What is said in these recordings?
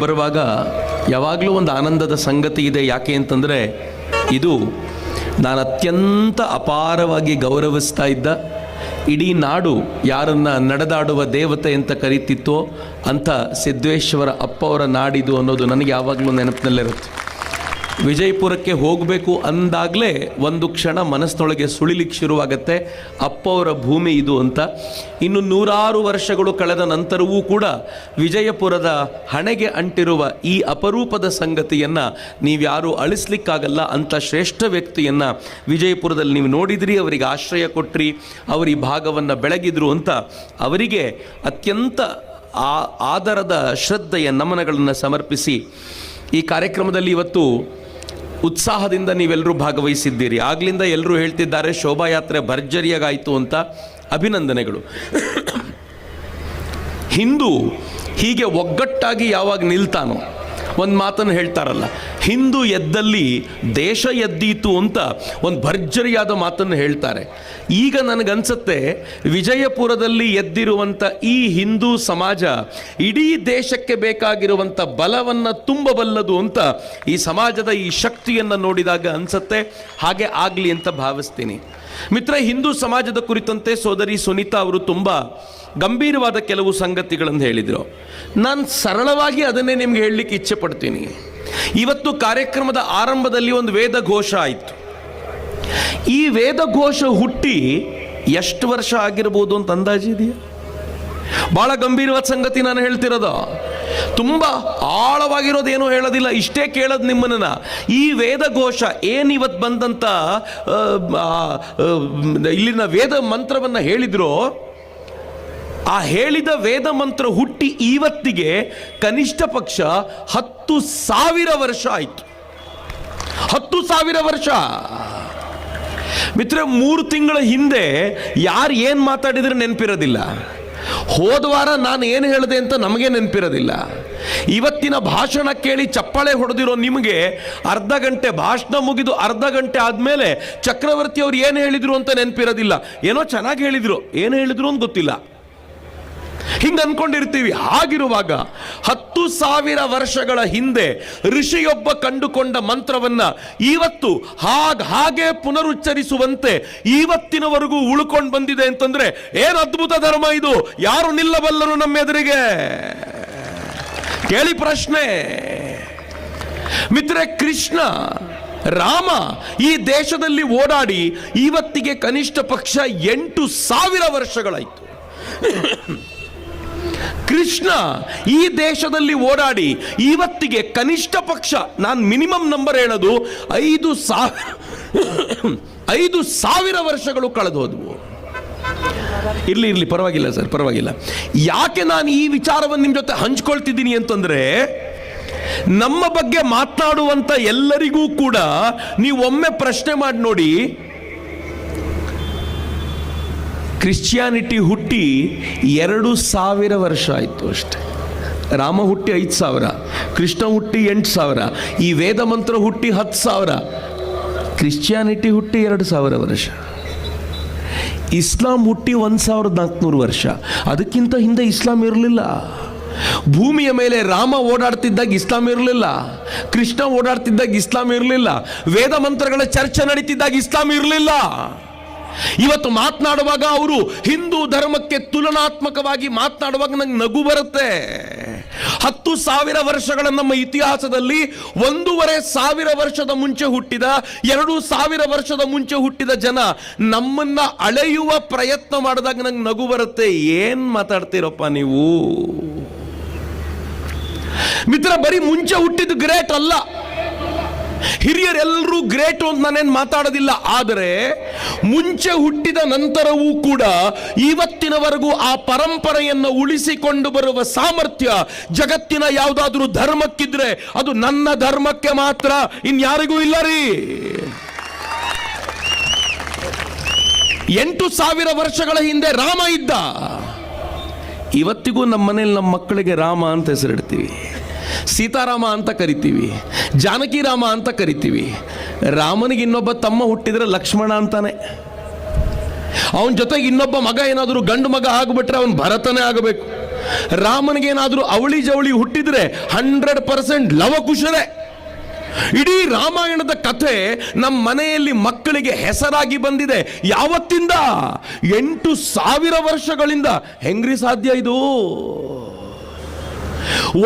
ಬರುವಾಗ ಯಾವಾಗಲೂ ಒಂದು ಆನಂದದ ಸಂಗತಿ ಇದೆ. ಯಾಕೆ ಅಂತಂದರೆ ಇದು ನಾನು ಅತ್ಯಂತ ಅಪಾರವಾಗಿ ಗೌರವಿಸ್ತಾ ಇದ್ದ, ಇಡೀ ನಾಡು ಯಾರನ್ನು ನಡೆದಾಡುವ ದೇವತೆ ಅಂತ ಕರೀತಿತ್ತೋ ಅಂಥ ಸಿದ್ದೇಶ್ವರ ಅಪ್ಪ ಅವರ ನಾಡಿದು ಅನ್ನೋದು ನನಗೆ ಯಾವಾಗಲೂ ನೆನಪಿನಲ್ಲಿರುತ್ತೆ. ವಿಜಯಪುರಕ್ಕೆ ಹೋಗಬೇಕು ಅಂದಾಗಲೇ ಒಂದು ಕ್ಷಣ ಮನಸ್ಸಿನೊಳಗೆ ಸುಳಿಲಿಕ್ಕೆ ಶುರುವಾಗತ್ತೆ, ಅಪ್ಪ ಅವರ ಭೂಮಿ ಇದು ಅಂತ. ಇನ್ನು 100 ವರ್ಷಗಳು ಕಳೆದ ನಂತರವೂ ಕೂಡ ವಿಜಯಪುರದ ಹಣೆಗೆ ಅಂಟಿರುವ ಈ ಅಪರೂಪದ ಸಂಗತಿಯನ್ನು ನೀವ್ಯಾರೂ ಅಳಿಸ್ಲಿಕ್ಕಾಗಲ್ಲ. ಅಂಥ ಶ್ರೇಷ್ಠ ವ್ಯಕ್ತಿಯನ್ನು ವಿಜಯಪುರದಲ್ಲಿ ನೀವು ನೋಡಿದ್ರಿ, ಅವರಿಗೆ ಆಶ್ರಯ ಕೊಟ್ರಿ, ಅವರು ಈ ಭಾಗವನ್ನು ಬೆಳಗಿದ್ರು ಅಂತ ಅವರಿಗೆ ಅತ್ಯಂತ ಆದರದ ಶ್ರದ್ಧೆಯ ನಮನಗಳನ್ನು ಸಮರ್ಪಿಸಿ ಈ ಕಾರ್ಯಕ್ರಮದಲ್ಲಿ ಇವತ್ತು ಉತ್ಸಾಹದಿಂದ ನೀವೆಲ್ಲರೂ ಭಾಗವಹಿಸಿದ್ದೀರಿ. ಆಗ್ಲಿಂದ ಎಲ್ಲರೂ ಹೇಳ್ತಿದ್ದಾರೆ ಶೋಭಾಯಾತ್ರೆ ಭರ್ಜರಿಯಾಗಾಯಿತು ಅಂತ. ಅಭಿನಂದನೆಗಳು. ಹಿಂದೂ ಹೀಗೆ ಒಗ್ಗಟ್ಟಾಗಿ ಯಾವಾಗ ನಿಲ್ತಾನೋ, ಒಂದು ಮಾತನ್ನು ಹೇಳ್ತಾರಲ್ಲ, ಹಿಂದೂ ಎದ್ದಲ್ಲಿ ದೇಶ ಎದ್ದೀತು ಅಂತ ಒಂದು ಭರ್ಜರಿಯಾದ ಮಾತನ್ನು ಹೇಳ್ತಾರೆ. ಈಗ ನನಗನ್ಸುತ್ತೆ ವಿಜಯಪುರದಲ್ಲಿ ಎದ್ದಿರುವಂಥ ಈ ಹಿಂದೂ ಸಮಾಜ ಇಡೀ ದೇಶಕ್ಕೆ ಬೇಕಾಗಿರುವಂಥ ಬಲವನ್ನು ತುಂಬಬಲ್ಲದು ಅಂತ ಈ ಸಮಾಜದ ಈ ಶಕ್ತಿಯನ್ನು ನೋಡಿದಾಗ ಅನ್ಸುತ್ತೆ. ಹಾಗೆ ಆಗಲಿ ಅಂತ ಭಾವಿಸ್ತೀನಿ. ಮಿತ್ರ, ಹಿಂದೂ ಸಮಾಜದ ಕುರಿತಂತೆ ಸೋದರಿ ಸುನೀತಾ ಅವರು ತುಂಬ ಗಂಭೀರವಾದ ಕೆಲವು ಸಂಗತಿಗಳನ್ನು ಹೇಳಿದರು. ನಾನು ಸರಳವಾಗಿ ಅದನ್ನೇ ನಿಮ್ಗೆ ಹೇಳಲಿಕ್ಕೆ ಇಚ್ಛೆ ಪಡ್ತೀನಿ. ಇವತ್ತು ಕಾರ್ಯಕ್ರಮದ ಆರಂಭದಲ್ಲಿ ಒಂದು ವೇದಘೋಷ ಆಯಿತು. ಈ ವೇದಘೋಷ ಹುಟ್ಟಿ ಎಷ್ಟು ವರ್ಷ ಆಗಿರ್ಬೋದು ಅಂತ ಅಂದಾಜಿದೆಯಾ? ಬಹಳ ಗಂಭೀರವಾದ ಸಂಗತಿ ನಾನು ಹೇಳ್ತಿರೋದು. ತುಂಬ ಆಳವಾಗಿರೋದೇನೋ ಹೇಳೋದಿಲ್ಲ, ಇಷ್ಟೇ ಕೇಳೋದು ನಿಮ್ಮನ್ನ. ಈ ವೇದಘೋಷ ಏನಿವತ್ತು ಬಂದಂಥ ಇಲ್ಲಿನ ವೇದ ಮಂತ್ರವನ್ನು ಹೇಳಿದ್ರು, ಆ ಹೇಳಿದ ವೇದ ಮಂತ್ರ ಹುಟ್ಟಿ ಇವತ್ತಿಗೆ ಕನಿಷ್ಠ ಪಕ್ಷ 10,000 ವರ್ಷ ಆಯಿತು. 10,000 ವರ್ಷ. ಮಿತ್ರ, 3 ತಿಂಗಳ ಹಿಂದೆ ಯಾರು ಏನು ಮಾತಾಡಿದ್ರೆ ನೆನಪಿರೋದಿಲ್ಲ. ಹೋದ ವಾರ ನಾನು ಏನು ಹೇಳಿದೆ ಅಂತ ನಮಗೆ ನೆನಪಿರೋದಿಲ್ಲ. ಇವತ್ತಿನ ಭಾಷಣ ಕೇಳಿ ಚಪ್ಪಾಳೆ ಹೊಡೆದಿರೋ ನಿಮಗೆ ಅರ್ಧ ಗಂಟೆ ಭಾಷಣ ಮುಗಿದು ಅರ್ಧ ಗಂಟೆ ಆದಮೇಲೆ ಚಕ್ರವರ್ತಿ ಅವ್ರು ಏನು ಹೇಳಿದ್ರು ಅಂತ ನೆನಪಿರೋದಿಲ್ಲ. ಏನೋ ಚೆನ್ನಾಗಿ ಹೇಳಿದ್ರು, ಏನು ಹೇಳಿದ್ರು ಅಂತ ಗೊತ್ತಿಲ್ಲ. ಹಿಂಗೆ ಅನ್ಕೊಂಡಿರ್ತೀವಿ. ಹಾಗಿರುವಾಗ 10,000 ವರ್ಷಗಳ ಹಿಂದೆ ಋಷಿಯೊಬ್ಬ ಕಂಡುಕೊಂಡ ಮಂತ್ರವನ್ನ ಇವತ್ತು ಹಾಗೆ ಪುನರುಚ್ಚರಿಸುವಂತೆ ಇವತ್ತಿನವರೆಗೂ ಉಳ್ಕೊಂಡು ಬಂದಿದೆ ಅಂತಂದ್ರೆ ಏನು ಅದ್ಭುತ ಧರ್ಮ ಇದು! ಯಾರು ನಿಲ್ಲಬಲ್ಲರು ನಮ್ಮ ಎದುರಿಗೆ? ಕೇಳಿ ಪ್ರಶ್ನೆ. ಮಿತ್ರ, ಕೃಷ್ಣ ರಾಮ ಈ ದೇಶದಲ್ಲಿ ಓಡಾಡಿ ಇವತ್ತಿಗೆ ಕನಿಷ್ಠ ಪಕ್ಷ 8,000 ವರ್ಷಗಳಾಯಿತು. ಕೃಷ್ಣ ಈ ದೇಶದಲ್ಲಿ ಓಡಾಡಿ ಇವತ್ತಿಗೆ ಕನಿಷ್ಠ ಪಕ್ಷ, ನಾನು ಮಿನಿಮಮ್ ನಂಬರ್ ಹೇಳೋದು 5,000 ವರ್ಷಗಳು ಕಳೆದು ಹೋದವು. ಇರ್ಲಿ ಪರವಾಗಿಲ್ಲ ಸರ್, ಪರವಾಗಿಲ್ಲ. ಯಾಕೆ ನಾನು ಈ ವಿಚಾರವನ್ನು ನಿಮ್ಮ ಜೊತೆ ಹಂಚ್ಕೊಳ್ತಿದ್ದೀನಿ ಅಂತಂದ್ರೆ, ನಮ್ಮ ಬಗ್ಗೆ ಮಾತನಾಡುವಂತ ಎಲ್ಲರಿಗೂ ಕೂಡ ನೀವು ಒಮ್ಮೆ ಪ್ರಶ್ನೆ ಮಾಡಿ ನೋಡಿ. ಕ್ರಿಶ್ಚಿಯಾನಿಟಿ ಹುಟ್ಟಿ 2,000 ವರ್ಷ ಆಯಿತು ಅಷ್ಟೆ. ರಾಮ ಹುಟ್ಟಿ 5,000, ಕೃಷ್ಣ ಹುಟ್ಟಿ 8,000, ಈ ವೇದ ಮಂತ್ರ ಹುಟ್ಟಿ 10,000, ಕ್ರಿಶ್ಚಿಯಾನಿಟಿ ಹುಟ್ಟಿ 2,000 ವರ್ಷ, ಇಸ್ಲಾಂ ಹುಟ್ಟಿ 1,400 ವರ್ಷ. ಅದಕ್ಕಿಂತ ಹಿಂದೆ ಇಸ್ಲಾಂ ಇರಲಿಲ್ಲ. ಭೂಮಿಯ ಮೇಲೆ ರಾಮ ಓಡಾಡ್ತಿದ್ದಾಗ ಇಸ್ಲಾಂ ಇರಲಿಲ್ಲ, ಕೃಷ್ಣ ಓಡಾಡ್ತಿದ್ದಾಗ ಇಸ್ಲಾಂ ಇರಲಿಲ್ಲ, ವೇದ ಮಂತ್ರಗಳ ಚರ್ಚೆ ನಡೀತಿದ್ದಾಗ ಇಸ್ಲಾಂ ಇರಲಿಲ್ಲ. ಇವತ್ತು ಮಾತನಾಡುವಾಗ ಅವರು ಹಿಂದೂ ಧರ್ಮಕ್ಕೆ ತುಲನಾತ್ಮಕವಾಗಿ ಮಾತನಾಡುವಾಗ ನಂಗೆ ನಗು ಬರುತ್ತೆ. 10,000 ವರ್ಷಗಳ ನಮ್ಮ ಇತಿಹಾಸದಲ್ಲಿ 1,500 ವರ್ಷದ ಮುಂಚೆ ಹುಟ್ಟಿದ, 2,000 ವರ್ಷದ ಮುಂಚೆ ಹುಟ್ಟಿದ ಜನ ನಮ್ಮನ್ನ ಅಳೆಯುವ ಪ್ರಯತ್ನ ಮಾಡಿದಾಗ ನಂಗೆ ನಗು ಬರುತ್ತೆ. ಏನ್ ಮಾತಾಡ್ತೀರಪ್ಪ ನೀವು? ಮಿತ್ರ, ಬರೀ ಮುಂಚೆ ಹುಟ್ಟಿದ ಗ್ರೇಟ್ ಅಲ್ಲ, ಹಿರಿಯರೆಲ್ಲರೂ ಗ್ರೇಟ್ ಅಂತ ನಾನೇನು ಮಾತಾಡೋದಿಲ್ಲ. ಆದರೆ ಮುಂಚೆ ಹುಟ್ಟಿದ ನಂತರವೂ ಕೂಡ ಇವತ್ತಿನವರೆಗೂ ಆ ಪರಂಪರೆಯನ್ನು ಉಳಿಸಿಕೊಂಡು ಬರುವ ಸಾಮರ್ಥ್ಯ ಜಗತ್ತಿನ ಯಾವುದಾದ್ರೂ ಧರ್ಮಕ್ಕಿದ್ರೆ ಅದು ನನ್ನ ಧರ್ಮಕ್ಕೆ ಮಾತ್ರ, ಇನ್ಯಾರಿಗೂ ಇಲ್ಲ ರೀ. 8,000 ವರ್ಷಗಳ ಹಿಂದೆ ರಾಮ ಇದ್ದ. ಇವತ್ತಿಗೂ ನಮ್ಮ ಮನೇಲಿ ನಮ್ಮ ಮಕ್ಕಳಿಗೆ ರಾಮ ಅಂತ ಹೆಸರಿಡ್ತೀವಿ, ಸೀತಾರಾಮ ಅಂತ ಕರಿತೀವಿ, ಜಾನಕಿ ರಾಮ ಅಂತ ಕರಿತೀವಿ. ರಾಮನಿಗೆ ಇನ್ನೊಬ್ಬ ತಮ್ಮ ಹುಟ್ಟಿದ್ರೆ ಲಕ್ಷ್ಮಣ ಅಂತಾನೆ. ಅವನ ಜೊತೆಗೆ ಇನ್ನೊಬ್ಬ ಮಗ ಏನಾದರೂ ಗಂಡು ಮಗ ಆಗಿಬಿಟ್ರೆ ಅವನು ಭರತನೇ ಆಗಬೇಕು. ರಾಮನಿಗೇನಾದ್ರೂ ಅವಳಿ ಜವಳಿ ಹುಟ್ಟಿದ್ರೆ 100% ಲವಕುಶರೇ. ಇಡೀ ರಾಮಾಯಣದ ಕಥೆ ನಮ್ಮ ಮನೆಯಲ್ಲಿ ಮಕ್ಕಳಿಗೆ ಹೆಸರಾಗಿ ಬಂದಿದೆ. ಯಾವತ್ತಿಂದ? 8,000 ವರ್ಷಗಳಿಂದ. ಹೆಂಗ್ರಿ ಸಾಧ್ಯ ಇದು?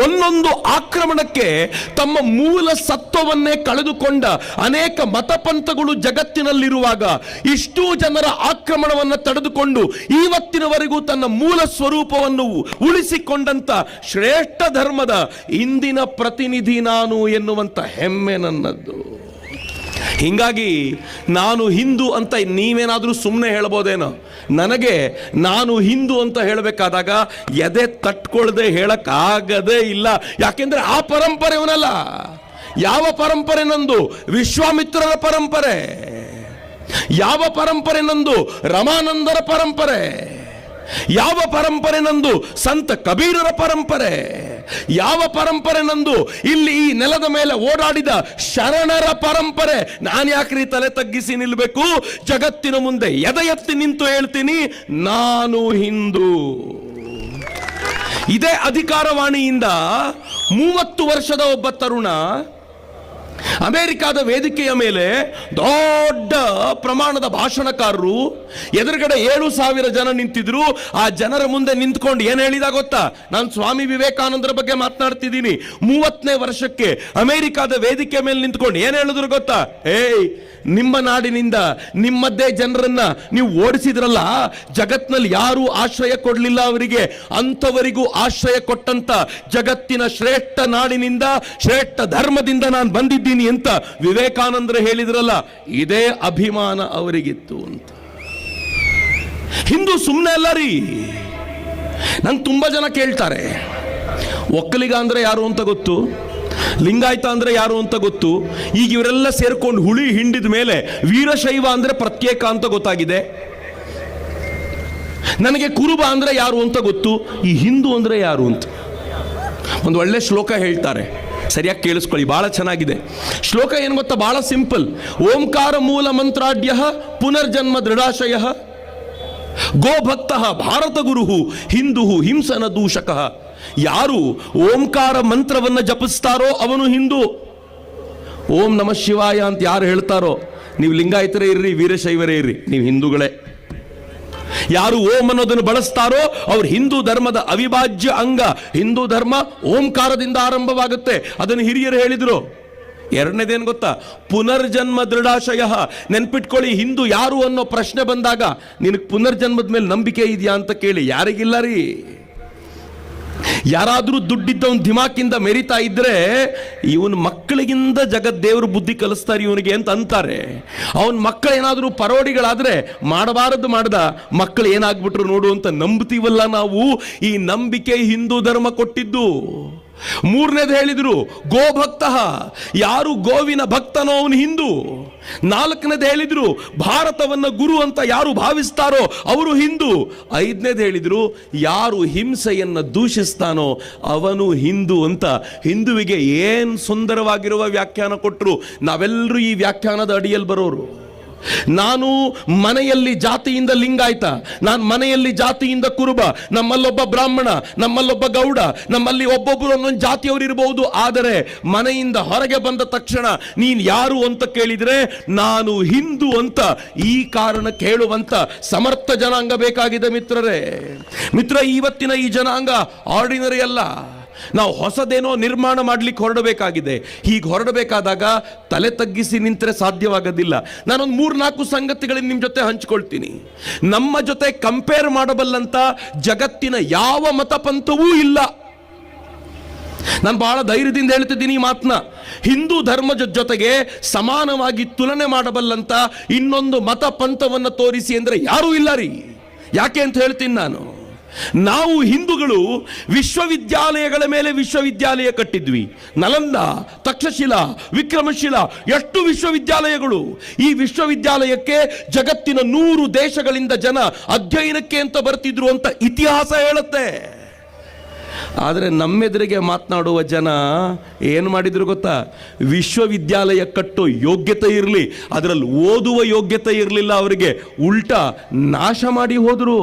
ಒಂದೊಂದು ಆಕ್ರಮಣಕ್ಕೆ ತಮ್ಮ ಮೂಲ ಸತ್ವವನ್ನೇ ಕಳೆದುಕೊಂಡ ಅನೇಕ ಮತಪಂಥಗಳು ಜಗತ್ತಿನಲ್ಲಿರುವಾಗ ಇಷ್ಟೂ ಜನರ ಆಕ್ರಮಣವನ್ನು ತಡೆದುಕೊಂಡು ಇವತ್ತಿನವರೆಗೂ ತನ್ನ ಮೂಲ ಸ್ವರೂಪವನ್ನು ಉಳಿಸಿಕೊಂಡಂತ ಶ್ರೇಷ್ಠ ಧರ್ಮದ ಇಂದಿನ ಪ್ರತಿನಿಧಿ ನಾನು ಎನ್ನುವಂತ ಹೆಮ್ಮೆ ನನ್ನದ್ದು. ಹೀಗಾಗಿ ನಾನು ಹಿಂದೂ ಅಂತ ನೀವೇನಾದರೂ ಸುಮ್ಮನೆ ಹೇಳ್ಬೋದೇನೋ? ನನಗೆ ನಾನು ಹಿಂದೂ ಅಂತ ಹೇಳಬೇಕಾದಾಗ ಎದೆ ತಟ್ಕೊಳ್ಳದೆ ಹೇಳಕ್ಕಾಗದೇ ಇಲ್ಲ. ಯಾಕೆಂದ್ರೆ ಆ ಪರಂಪರೆಯವನಲ್ಲ. ಯಾವ ಪರಂಪರೆ ನಂದು? ವಿಶ್ವಾಮಿತ್ರರ ಪರಂಪರೆ. ಯಾವ ಪರಂಪರೆ ನಂದು? ರಮಾನಂದರ ಪರಂಪರೆ. ಯಾವ ಪರಂಪರೆ ನಂದು? ಸಂತ ಕಬೀರರ ಪರಂಪರೆ. ಯಾವ ಪರಂಪರೆ ನಂದು? ಇಲ್ಲಿ ಈ ನೆಲದ ಮೇಲೆ ಓಡಾಡಿದ ಶರಣರ ಪರಂಪರೆ. ನಾನು ಯಾಕ್ರಿ ತಲೆ ತಗ್ಗಿಸಿ ನಿಲ್ಲಬೇಕು? ಜಗತ್ತಿನ ಮುಂದೆ ಎದೆ ಎತ್ತಿ ನಿಂತು ಹೇಳ್ತೀನಿ, ನಾನು ಹಿಂದೂ. ಇದೇ ಅಧಿಕಾರವಾಣಿಯಿಂದ 30 ವರ್ಷದ ಒಬ್ಬ ತರುಣ ಅಮೆರಿಕಾದ ವೇದಿಕೆಯ ಮೇಲೆ ದೊಡ್ಡ ಪ್ರಮಾಣದ ಭಾಷಣಕಾರರು, ಎದುರುಗಡೆ 7,000 ಜನ ನಿಂತಿದ್ರು. ಆ ಜನರ ಮುಂದೆ ನಿಂತ್ಕೊಂಡು ಏನ್ ಹೇಳಿದ ಗೊತ್ತಾ? ನಾನು ಸ್ವಾಮಿ ವಿವೇಕಾನಂದರ ಬಗ್ಗೆ ಮಾತನಾಡ್ತಿದ್ದೀನಿ. 30ನೇ ವರ್ಷಕ್ಕೆ ಅಮೆರಿಕಾದ ವೇದಿಕೆ ಮೇಲೆ ನಿಂತ್ಕೊಂಡು ಏನ್ ಹೇಳಿದ್ರು ಗೊತ್ತಾ? ಏಯ್, ನಿಮ್ಮ ನಾಡಿನಿಂದ ನಿಮ್ಮದ್ದೇ ಜನರನ್ನ ನೀವು ಓಡಿಸಿದ್ರಲ್ಲ, ಜಗತ್ನಲ್ಲಿ ಯಾರೂ ಆಶ್ರಯ ಕೊಡಲಿಲ್ಲ ಅವರಿಗೆ, ಅಂಥವರಿಗೂ ಆಶ್ರಯ ಕೊಟ್ಟಂತ ಜಗತ್ತಿನ ಶ್ರೇಷ್ಠ ನಾಡಿನಿಂದ, ಶ್ರೇಷ್ಠ ಧರ್ಮದಿಂದ ನಾನು ಬಂದಿದ್ದೀನಿ ಅಂತ ವಿವೇಕಾನಂದರು ಹೇಳಿದ್ರಲ್ಲ, ಇದೇ ಅಭಿಮಾನ ಅವರಿಗಿತ್ತು ಅಂತ. ಹಿಂದೂ ಸುಮ್ಮನೆ ಅಲ್ಲ ರೀ. ನಂಗೆ ತುಂಬಾ ಜನ ಕೇಳ್ತಾರೆ, ಒಕ್ಕಲಿಗ ಅಂದ್ರೆ ಯಾರು ಅಂತ ಗೊತ್ತು, ಲಿಂಗಾಯತ ಅಂದ್ರೆ ಯಾರು ಅಂತ ಗೊತ್ತು. ಈಗ ಇವರೆಲ್ಲ ಸೇರ್ಕೊಂಡು ಹುಳಿ ಹಿಂಡಿದ ಮೇಲೆ ವೀರಶೈವ ಅಂದ್ರೆ ಪ್ರತ್ಯೇಕ ಅಂತ ಗೊತ್ತಾಗಿದೆ. ನನಗೆ ಕುರುಬ ಅಂದ್ರೆ ಯಾರು ಅಂತ ಗೊತ್ತು. ಈ ಹಿಂದೂ ಅಂದ್ರೆ ಯಾರು ಅಂತ ಒಂದು ಒಳ್ಳೆ ಶ್ಲೋಕ ಹೇಳ್ತಾರೆ, ಸರಿಯಾಗಿ ಕೇಳಿಸ್ಕೊಳ್ಳಿ, ಬಹಳ ಚೆನ್ನಾಗಿದೆ ಶ್ಲೋಕ. ಏನು ಗೊತ್ತಾ? ಬಹಳ ಸಿಂಪಲ್. ಓಂಕಾರ ಮೂಲ ಮಂತ್ರಾಢ್ಯ ಪುನರ್ಜನ್ಮ ದೃಢಾಶಯ ಗೋಭಕ್ತ ಭಾರತ ಗುರು ಹಿಂದೂ ಹಿಂಸನ ದೂಷಕ. ಯಾರು ಓಂಕಾರ ಮಂತ್ರವನ್ನ ಜಪಿಸ್ತಾರೋ ಅವನು ಹಿಂದೂ. ಓಂ ನಮಃ ಶಿವಾಯ ಅಂತ ಯಾರು ಹೇಳ್ತಾರೋ, ನೀವು ಲಿಂಗಾಯತರೇ ಇರ್ರಿ, ವೀರಶೈವರೇ ಇರ್ರಿ, ನೀವು ಹಿಂದೂಗಳೇ. ಯಾರು ಓಂ ಅನ್ನೋದನ್ನು ಬಳಸ್ತಾರೋ ಅವ್ರು ಹಿಂದೂ ಧರ್ಮದ ಅವಿಭಾಜ್ಯ ಅಂಗ. ಹಿಂದೂ ಧರ್ಮ ಓಂಕಾರದಿಂದ ಆರಂಭವಾಗುತ್ತೆ, ಅದನ್ನು ಹಿರಿಯರು ಹೇಳಿದ್ರು. ಎರಡನೇದೇನು ಗೊತ್ತಾ? ಪುನರ್ಜನ್ಮ ದೃಢಾಶಯ. ನೆನ್ಪಿಟ್ಕೊಳ್ಳಿ, ಹಿಂದೂ ಯಾರು ಅನ್ನೋ ಪ್ರಶ್ನೆ ಬಂದಾಗ ನಿನಗೆ ಪುನರ್ಜನ್ಮದ ಮೇಲೆ ನಂಬಿಕೆ ಇದೆಯಾ ಅಂತ ಕೇಳಿ. ಯಾರಿಗಿಲ್ಲ ರೀ. ಯಾರಾದ್ರೂ ದುಡ್ಡಿದ್ದವನ್ ದಿಮಾಕಿಂದ ಮೆರಿತಾ ಇದ್ರೆ ಇವನ್ ಮಕ್ಕಳಿಗಿಂದ ಜಗದ್ದೇವರು ಬುದ್ಧಿ ಕಲಿಸ್ತಾರೆ ಇವನಿಗೆ ಅಂತ ಅಂತಾರೆ. ಅವನ್ ಮಕ್ಕಳು ಏನಾದ್ರೂ ಪರೋಡಿಗಳಾದ್ರೆ ಮಾಡಬಾರದು ಮಾಡ್ದ ಮಕ್ಕಳು ಏನಾಗ್ಬಿಟ್ರು ನೋಡು ಅಂತ ನಂಬ್ತೀವಲ್ಲ ನಾವು. ಈ ನಂಬಿಕೆ ಹಿಂದೂ ಧರ್ಮ ಕೊಟ್ಟಿದ್ದು. ಮೂರನೇದು ಹೇಳಿದ್ರು ಗೋಭಕ್ತ. ಯಾರು ಗೋವಿನ ಭಕ್ತನೋ ಅವನು ಹಿಂದೂ. ನಾಲ್ಕನೇದು ಹೇಳಿದ್ರು ಭಾರತವನ್ನ ಗುರು ಅಂತ ಯಾರು ಭಾವಿಸ್ತಾರೋ ಅವರು ಹಿಂದೂ. ಐದನೇದು ಹೇಳಿದ್ರು ಯಾರು ಹಿಂಸೆಯನ್ನ ದೂಷಿಸ್ತಾನೋ ಅವನು ಹಿಂದೂ ಅಂತ. ಹಿಂದುವಿಗೆ ಏನ್ ಸುಂದರವಾಗಿರುವ ವ್ಯಾಖ್ಯಾನ ಕೊಟ್ಟರು. ನಾವೆಲ್ಲರೂ ಈ ವ್ಯಾಖ್ಯಾನದ ಅಡಿಯಲ್ಲಿ ಬರೋರು. ನಾನು ಮನೆಯಲ್ಲಿ ಜಾತಿಯಿಂದ ಲಿಂಗಾಯತ, ನಾನು ಮನೆಯಲ್ಲಿ ಜಾತಿಯಿಂದ ಕುರುಬ, ನಮ್ಮಲ್ಲೊಬ್ಬ ಬ್ರಾಹ್ಮಣ, ನಮ್ಮಲ್ಲೊಬ್ಬ ಗೌಡ, ನಮ್ಮಲ್ಲಿ ಒಬ್ಬೊಬ್ಬರು ಒಂದೊಂದು ಜಾತಿಯವರು ಇರಬಹುದು. ಆದರೆ ಮನೆಯಿಂದ ಹೊರಗೆ ಬಂದ ತಕ್ಷಣ ನೀನ್ ಯಾರು ಅಂತ ಕೇಳಿದ್ರೆ ನಾನು ಹಿಂದೂ ಅಂತ ಈ ಕಾರಣಕ್ಕೆ ಹೇಳುವಂತ ಸಮರ್ಥ ಜನಾಂಗ ಬೇಕಾಗಿದೆ ಮಿತ್ರರೇ. ಮಿತ್ರ, ಇವತ್ತಿನ ಈ ಜನಾಂಗ ಆರ್ಡಿನರಿ ಅಲ್ಲ. ನಾವು ಹೊಸದೇನೋ ನಿರ್ಮಾಣ ಮಾಡ್ಲಿಕ್ಕೆ ಹೊರಡಬೇಕಾಗಿದೆ. ಹೀಗೆ ಹೊರಡಬೇಕಾದಾಗ ತಲೆ ತಗ್ಗಿಸಿ ನಿಂತರೆ ಸಾಧ್ಯವಾಗೋದಿಲ್ಲ. ನಾನೊಂದು 3-4 ಸಂಗತಿಗಳನ್ನು ನಿಮ್ಮ ಜೊತೆ ಹಂಚ್ಕೊಳ್ತೀನಿ. ನಮ್ಮ ಜೊತೆ ಕಂಪೇರ್ ಮಾಡಬಲ್ಲಂತ ಜಗತ್ತಿನ ಯಾವ ಮತಪಂಥವೂ ಇಲ್ಲ. ನಾನು ಬಹಳ ಧೈರ್ಯದಿಂದ ಹೇಳ್ತಿದ್ದೀನಿ ಈ ಮಾತನ್ನ. ಹಿಂದೂ ಧರ್ಮದ ಜೊತೆಗೆ ಸಮಾನವಾಗಿ ತುಲನೆ ಮಾಡಬಲ್ಲಂತ ಇನ್ನೊಂದು ಮತ ಪಂಥವನ್ನು ತೋರಿಸಿ ಅಂದ್ರೆ ಯಾರೂ ಇಲ್ಲ ರೀ. ಯಾಕೆ ಅಂತ ಹೇಳ್ತೀನಿ ನಾನು. ನಾವು ಹಿಂದೂಗಳು ವಿಶ್ವವಿದ್ಯಾಲಯಗಳ ಮೇಲೆ ವಿಶ್ವವಿದ್ಯಾಲಯ ಕಟ್ಟಿದ್ವಿ. ನಲಂದ, ತಕ್ಷಶಿಲಾ, ವಿಕ್ರಮಶಿಲಾ, ಎಷ್ಟು ವಿಶ್ವವಿದ್ಯಾಲಯಗಳು. ಈ ವಿಶ್ವವಿದ್ಯಾಲಯಕ್ಕೆ ಜಗತ್ತಿನ 100 ದೇಶಗಳಿಂದ ಜನ ಅಧ್ಯಯನಕ್ಕೆ ಅಂತ ಬರ್ತಿದ್ರು ಅಂತ ಇತಿಹಾಸ ಹೇಳುತ್ತೆ. ಆದರೆ ನಮ್ಮೆದುರಿಗೆ ಮಾತನಾಡುವ ಜನ ಏನು ಮಾಡಿದ್ರು ಗೊತ್ತಾ? ವಿಶ್ವವಿದ್ಯಾಲಯ ಕಟ್ಟೋ ಯೋಗ್ಯತೆ ಇರಲಿ, ಅದರಲ್ಲಿ ಓದುವ ಯೋಗ್ಯತೆ ಇರಲಿಲ್ಲ ಅವರಿಗೆ, ಉಲ್ಟಾ ನಾಶ ಮಾಡಿ ಹೋದರು.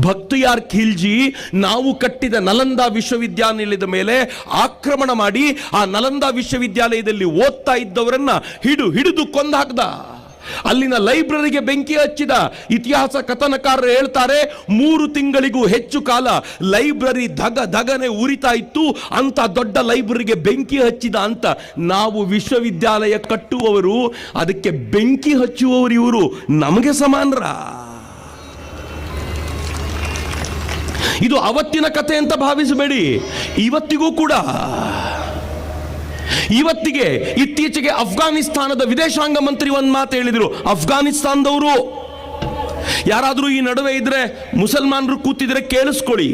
ಭಕ್ತಿಯಾರ್ ಖಿಲ್ಜಿ ನಾವು ಕಟ್ಟಿದ ನಲಂದಾ ವಿಶ್ವವಿದ್ಯಾನಿಲಯದ ಮೇಲೆ ಆಕ್ರಮಣ ಮಾಡಿ ಆ ನಲಂದಾ ವಿಶ್ವವಿದ್ಯಾಲಯದಲ್ಲಿ ಓದ್ತಾ ಇದ್ದವರನ್ನ ಹಿಡಿದು ಕೊಂದಾಕ್ದ. ಅಲ್ಲಿನ ಲೈಬ್ರರಿಗೆ ಬೆಂಕಿ ಹಚ್ಚಿದ. ಇತಿಹಾಸ ಕಥನಕಾರರು ಹೇಳ್ತಾರೆ 3 ತಿಂಗಳಿಗೂ ಹೆಚ್ಚು ಕಾಲ ಲೈಬ್ರರಿ ಧಗನೆ ಉರಿತಾ ಇತ್ತು. ಅಂತ ದೊಡ್ಡ ಲೈಬ್ರರಿಗೆ ಬೆಂಕಿ ಹಚ್ಚಿದ ಅಂತ. ನಾವು ವಿಶ್ವವಿದ್ಯಾಲಯ ಕಟ್ಟುವವರು, ಅದಕ್ಕೆ ಬೆಂಕಿ ಹಚ್ಚುವವರು ಇವರು ನಮಗೆ ಸಮಾನರ? ಇದು ಅವತ್ತಿನ ಕಥೆ ಅಂತ ಭಾವಿಸಬೇಡಿ. ಇವತ್ತಿಗೂ ಕೂಡ, ಇವತ್ತಿಗೆ ಇತ್ತೀಚೆಗೆ ಅಫ್ಘಾನಿಸ್ತಾನದ ವಿದೇಶಾಂಗ ಮಂತ್ರಿ ಒಂದು ಮಾತು ಹೇಳಿದರು. ಅಫ್ಘಾನಿಸ್ತಾನದವರು ಯಾರಾದರೂ ಈ ನಡುವೆ ಇದ್ರೆ, ಮುಸಲ್ಮಾನರು ಕೂತಿದ್ರೆ ಕೇಳಿಸ್ಕೊಳ್ಳಿ.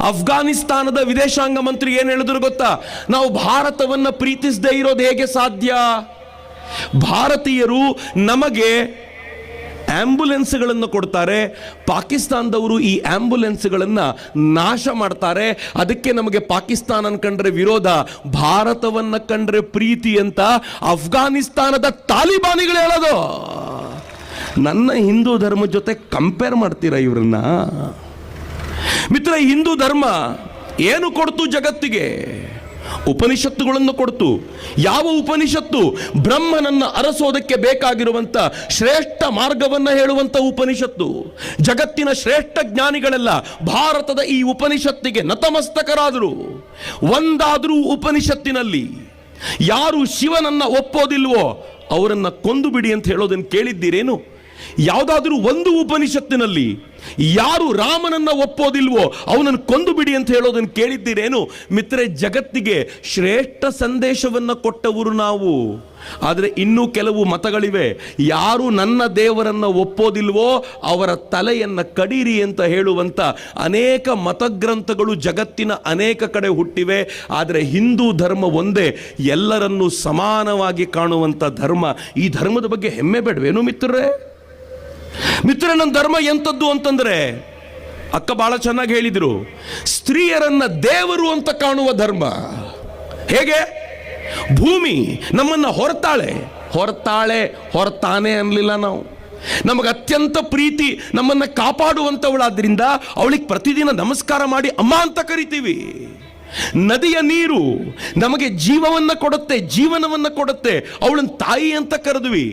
ಅಫ್ಘಾನಿಸ್ತಾನದ ವಿದೇಶಾಂಗ ಮಂತ್ರಿ ಏನು ಹೇಳಿದ್ರು ಗೊತ್ತಾ? ನಾವು ಭಾರತವನ್ನು ಪ್ರೀತಿಸದೇ ಇರೋದು ಹೇಗೆ ಸಾಧ್ಯ? ಭಾರತೀಯರು ನಮಗೆ ಆಂಬ್ಯುಲೆನ್ಸ್ಗಳನ್ನು ಕೊಡ್ತಾರೆ, ಪಾಕಿಸ್ತಾನದವರು ಈ ಆಂಬ್ಯುಲೆನ್ಸ್ಗಳನ್ನು ನಾಶ ಮಾಡ್ತಾರೆ. ಅದಕ್ಕೆ ನಮಗೆ ಪಾಕಿಸ್ತಾನ ಕಂಡ್ರೆ ವಿರೋಧ, ಭಾರತವನ್ನು ಕಂಡ್ರೆ ಪ್ರೀತಿ ಅಂತ ಅಫ್ಘಾನಿಸ್ತಾನದ ತಾಲಿಬಾನಿಗಳು ಹೇಳೋದು. ನನ್ನ ಹಿಂದೂ ಧರ್ಮದ ಜೊತೆ ಕಂಪೇರ್ ಮಾಡ್ತೀರಾ ಇವ್ರನ್ನ? ಮಿತ್ರ, ಹಿಂದೂ ಧರ್ಮ ಏನು ಕೊಡ್ತು ಜಗತ್ತಿಗೆ? ಉಪನಿಷತ್ತುಗಳನ್ನು ಕೊಡ್ತು. ಯಾವ ಉಪನಿಷತ್ತು? ಬ್ರಹ್ಮನನ್ನು ಅರಸೋದಕ್ಕೆ ಬೇಕಾಗಿರುವಂತ ಶ್ರೇಷ್ಠ ಮಾರ್ಗವನ್ನು ಹೇಳುವಂತ ಉಪನಿಷತ್ತು. ಜಗತ್ತಿನ ಶ್ರೇಷ್ಠ ಜ್ಞಾನಿಗಳೆಲ್ಲ ಭಾರತದ ಈ ಉಪನಿಷತ್ತಿಗೆ ನತಮಸ್ತಕರಾದರು. ಒಂದಾದರೂ ಉಪನಿಷತ್ತಿನಲ್ಲಿ ಯಾರು ಶಿವನನ್ನ ಒಪ್ಪೋದಿಲ್ವೋ ಅವರನ್ನ ಕೊಂದು ಬಿಡಿ ಅಂತ ಹೇಳೋದನ್ನು ಕೇಳಿದ್ದೀರೇನು? ಯಾವುದಾದ್ರೂ ಒಂದು ಉಪನಿಷತ್ತಿನಲ್ಲಿ ಯಾರು ರಾಮನನ್ನ ಒಪ್ಪೋದಿಲ್ವೋ ಅವನನ್ನು ಕೊಂದು ಬಿಡಿ ಅಂತ ಹೇಳೋದನ್ನು ಕೇಳಿದ್ದೀರೇನು? ಮಿತ್ರರೆ, ಜಗತ್ತಿಗೆ ಶ್ರೇಷ್ಠ ಸಂದೇಶವನ್ನು ಕೊಟ್ಟವರು ನಾವು. ಆದರೆ ಇನ್ನೂ ಕೆಲವು ಮತಗಳಿವೆ. ಯಾರು ನನ್ನ ದೇವರನ್ನ ಒಪ್ಪೋದಿಲ್ವೋ ಅವರ ತಲೆಯನ್ನು ಕಡೀರಿ ಅಂತ ಹೇಳುವಂತ ಅನೇಕ ಮತಗ್ರಂಥಗಳು ಜಗತ್ತಿನ ಅನೇಕ ಕಡೆ ಹುಟ್ಟಿವೆ. ಆದರೆ ಹಿಂದೂ ಧರ್ಮ ಒಂದೇ, ಎಲ್ಲರನ್ನೂ ಸಮಾನವಾಗಿ ಕಾಣುವಂಥ ಧರ್ಮ. ಈ ಧರ್ಮದ ಬಗ್ಗೆ ಹೆಮ್ಮೆ ಬೇಡವೇನು ಮಿತ್ರರೇ? ನನ್ನ ಧರ್ಮ ಎಂಥದ್ದು ಅಂತಂದ್ರೆ, ಅಕ್ಕ ಬಹಳ ಚೆನ್ನಾಗಿ ಹೇಳಿದ್ರು, ಸ್ತ್ರೀಯರನ್ನ ದೇವರು ಅಂತ ಕಾಣುವ ಧರ್ಮ. ಹೇಗೆ? ಭೂಮಿ ನಮ್ಮನ್ನ ಹೊರತಾನೆ ಅನ್ಲಿಲ್ಲ ನಾವು. ನಮಗೆ ಅತ್ಯಂತ ಪ್ರೀತಿ, ನಮ್ಮನ್ನ ಕಾಪಾಡುವಂಥವಳಾದ್ರಿಂದ ಅವಳಿಗೆ ಪ್ರತಿದಿನ ನಮಸ್ಕಾರ ಮಾಡಿ ಅಮ್ಮ ಅಂತ ಕರಿತೀವಿ. ನದಿಯ ನೀರು ನಮಗೆ ಜೀವವನ್ನ ಕೊಡುತ್ತೆ, ಜೀವನವನ್ನ ಕೊಡುತ್ತೆ, ಅವಳನ್ನ ತಾಯಿ ಅಂತ ಕರೆದ್ವಿ.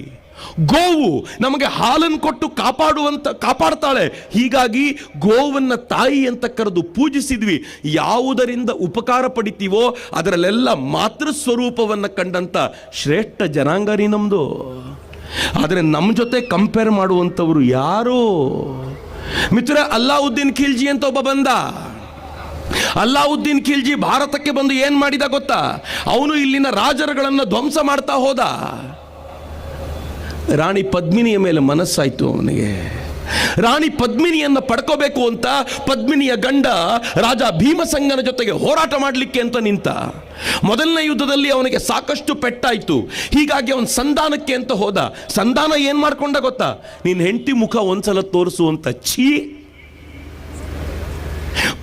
ಗೋವು ನಮಗೆ ಹಾಲನ್ನು ಕೊಟ್ಟು ಕಾಪಾಡ್ತಾಳೆ, ಹೀಗಾಗಿ ಗೋವನ್ನ ತಾಯಿ ಅಂತ ಕರೆದು ಪೂಜಿಸಿದ್ವಿ. ಯಾವುದರಿಂದ ಉಪಕಾರ ಪಡಿತೀವೋ ಅದರಲ್ಲೆಲ್ಲ ಮಾತೃ ಸ್ವರೂಪವನ್ನು ಕಂಡಂತ ಶ್ರೇಷ್ಠ ಜನಾಂಗರಿ ನಮ್ದು. ಆದರೆ ನಮ್ಮ ಜೊತೆ ಕಂಪೇರ್ ಮಾಡುವಂಥವ್ರು ಯಾರು? ಮಿತ್ರ, ಅಲ್ಲಾವುದ್ದೀನ್ ಖಿಲ್ಜಿ ಅಂತ ಒಬ್ಬ ಬಂದ. ಅಲ್ಲಾವುದ್ದೀನ್ ಖಿಲ್ಜಿ ಭಾರತಕ್ಕೆ ಬಂದು ಏನ್ ಮಾಡಿದ ಗೊತ್ತಾ? ಅವನು ಇಲ್ಲಿನ ರಾಜರುಗಳನ್ನು ಧ್ವಂಸ ಮಾಡ್ತಾ ಹೋದ. ರಾಣಿ ಪದ್ಮಿನಿಯ ಮೇಲೆ ಮನಸ್ಸಾಯ್ತು ಅವನಿಗೆ. ರಾಣಿ ಪದ್ಮಿನಿಯನ್ನು ಪಡ್ಕೋಬೇಕು ಅಂತ ಪದ್ಮಿನಿಯ ಗಂಡ ರಾಜ ಭೀಮಸಂಗನ ಜೊತೆಗೆ ಹೋರಾಟ ಮಾಡಲಿಕ್ಕೆ ಅಂತ ನಿಂತ. ಮೊದಲನೇ ಯುದ್ಧದಲ್ಲಿ ಅವನಿಗೆ ಸಾಕಷ್ಟು ಪೆಟ್ಟಾಯ್ತು. ಹೀಗಾಗಿ ಅವನು ಸಂಧಾನಕ್ಕೆ ಅಂತ ಹೋದ. ಸಂಧಾನ ಏನ್ ಮಾಡ್ಕೊಂಡ ಗೊತ್ತಾ? ನಿನ್ನ ಹೆಂಡತಿ ಮುಖ ಒಂದ್ಸಲ ತೋರಿಸು ಅಂತ. ಛೀ!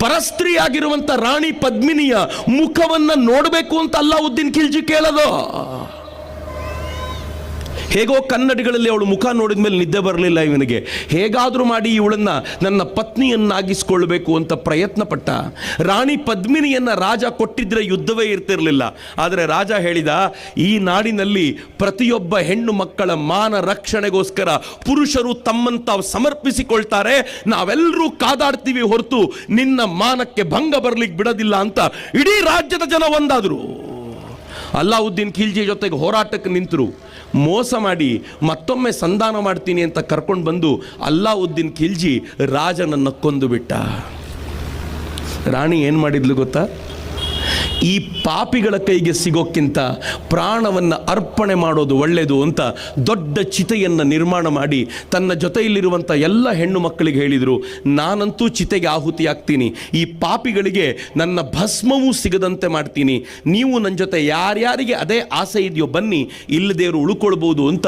ಪರಸ್ತ್ರೀ ಆಗಿರುವಂತ ರಾಣಿ ಪದ್ಮಿನಿಯ ಮುಖವನ್ನ ನೋಡಬೇಕು ಅಂತ ಅಲ್ಲಾವುದ್ದೀನ್ ಖಿಲ್ಜಿ ಕೇಳೋದು. ಹೇಗೋ ಕನ್ನಡಿಗಳಲ್ಲಿ ಅವಳು ಮುಖ ನೋಡಿದ ಮೇಲೆ ನಿದ್ದೆ ಬರಲಿಲ್ಲ ಇವನಿಗೆ. ಹೇಗಾದರೂ ಮಾಡಿ ಇವಳನ್ನ ನನ್ನ ಪತ್ನಿಯನ್ನಾಗಿಸ್ಕೊಳ್ಬೇಕು ಅಂತ ಪ್ರಯತ್ನ ಪಟ್ಟ. ರಾಣಿ ಪದ್ಮಿನಿಯನ್ನ ರಾಜ ಕೊಟ್ಟಿದ್ರೆ ಯುದ್ಧವೇ ಇರ್ತಿರ್ಲಿಲ್ಲ. ಆದರೆ ರಾಜ ಹೇಳಿದ, ಈ ನಾಡಿನಲ್ಲಿ ಪ್ರತಿಯೊಬ್ಬ ಹೆಣ್ಣು ಮಕ್ಕಳ ಮಾನ ರಕ್ಷಣೆಗೋಸ್ಕರ ಪುರುಷರು ತಮ್ಮನ್ನು ತಾವು ಸಮರ್ಪಿಸಿಕೊಳ್ತಾರೆ, ನಾವೆಲ್ಲರೂ ಕಾದಾಡ್ತೀವಿ ಹೊರತು ನಿನ್ನ ಮಾನಕ್ಕೆ ಭಂಗ ಬರ್ಲಿಕ್ಕೆ ಬಿಡೋದಿಲ್ಲ ಅಂತ ಇಡೀ ರಾಜ್ಯದ ಜನ ಒಂದಾದ್ರು. ಅಲ್ಲಾವುದ್ದೀನ್ ಖಿಲ್ಜಿ ಜೊತೆಗೆ ಹೋರಾಟಕ್ಕೆ ನಿಂತರು. ಮೋಸ ಮಾಡಿ ಮತ್ತೊಮ್ಮೆ ಸಂಧಾನ ಮಾಡ್ತೀನಿ ಅಂತ ಕರ್ಕೊಂಡು ಬಂದು ಅಲ್ಲಾವುದ್ದೀನ್ ಖಿಲ್ಜಿ ರಾಜನನ್ನು ಕೊಂದು ಬಿಟ್ಟ. ರಾಣಿ ಏನು ಮಾಡಿದ್ಲು ಗೊತ್ತಾ? ಈ ಪಾಪಿಗಳ ಕೈಗೆ ಸಿಗೋಕ್ಕಿಂತ ಪ್ರಾಣವನ್ನು ಅರ್ಪಣೆ ಮಾಡೋದು ಒಳ್ಳೆಯದು ಅಂತ ದೊಡ್ಡ ಚಿತೆಯನ್ನು ನಿರ್ಮಾಣ ಮಾಡಿ ತನ್ನ ಜೊತೆಯಲ್ಲಿರುವಂಥ ಎಲ್ಲ ಹೆಣ್ಣು ಮಕ್ಕಳಿಗೆ ಹೇಳಿದರು, ನಾನಂತೂ ಚಿತೆಗೆ ಆಹುತಿಯಾಗ್ತೀನಿ, ಈ ಪಾಪಿಗಳಿಗೆ ನನ್ನ ಭಸ್ಮವೂ ಸಿಗದಂತೆ ಮಾಡ್ತೀನಿ, ನೀವು ನನ್ನ ಜೊತೆ ಯಾರ್ಯಾರಿಗೆ ಅದೇ ಆಸೆ ಇದೆಯೋ ಬನ್ನಿ, ಇಲ್ಲದೇವರು ಉಳ್ಕೊಳ್ಬೋದು ಅಂತ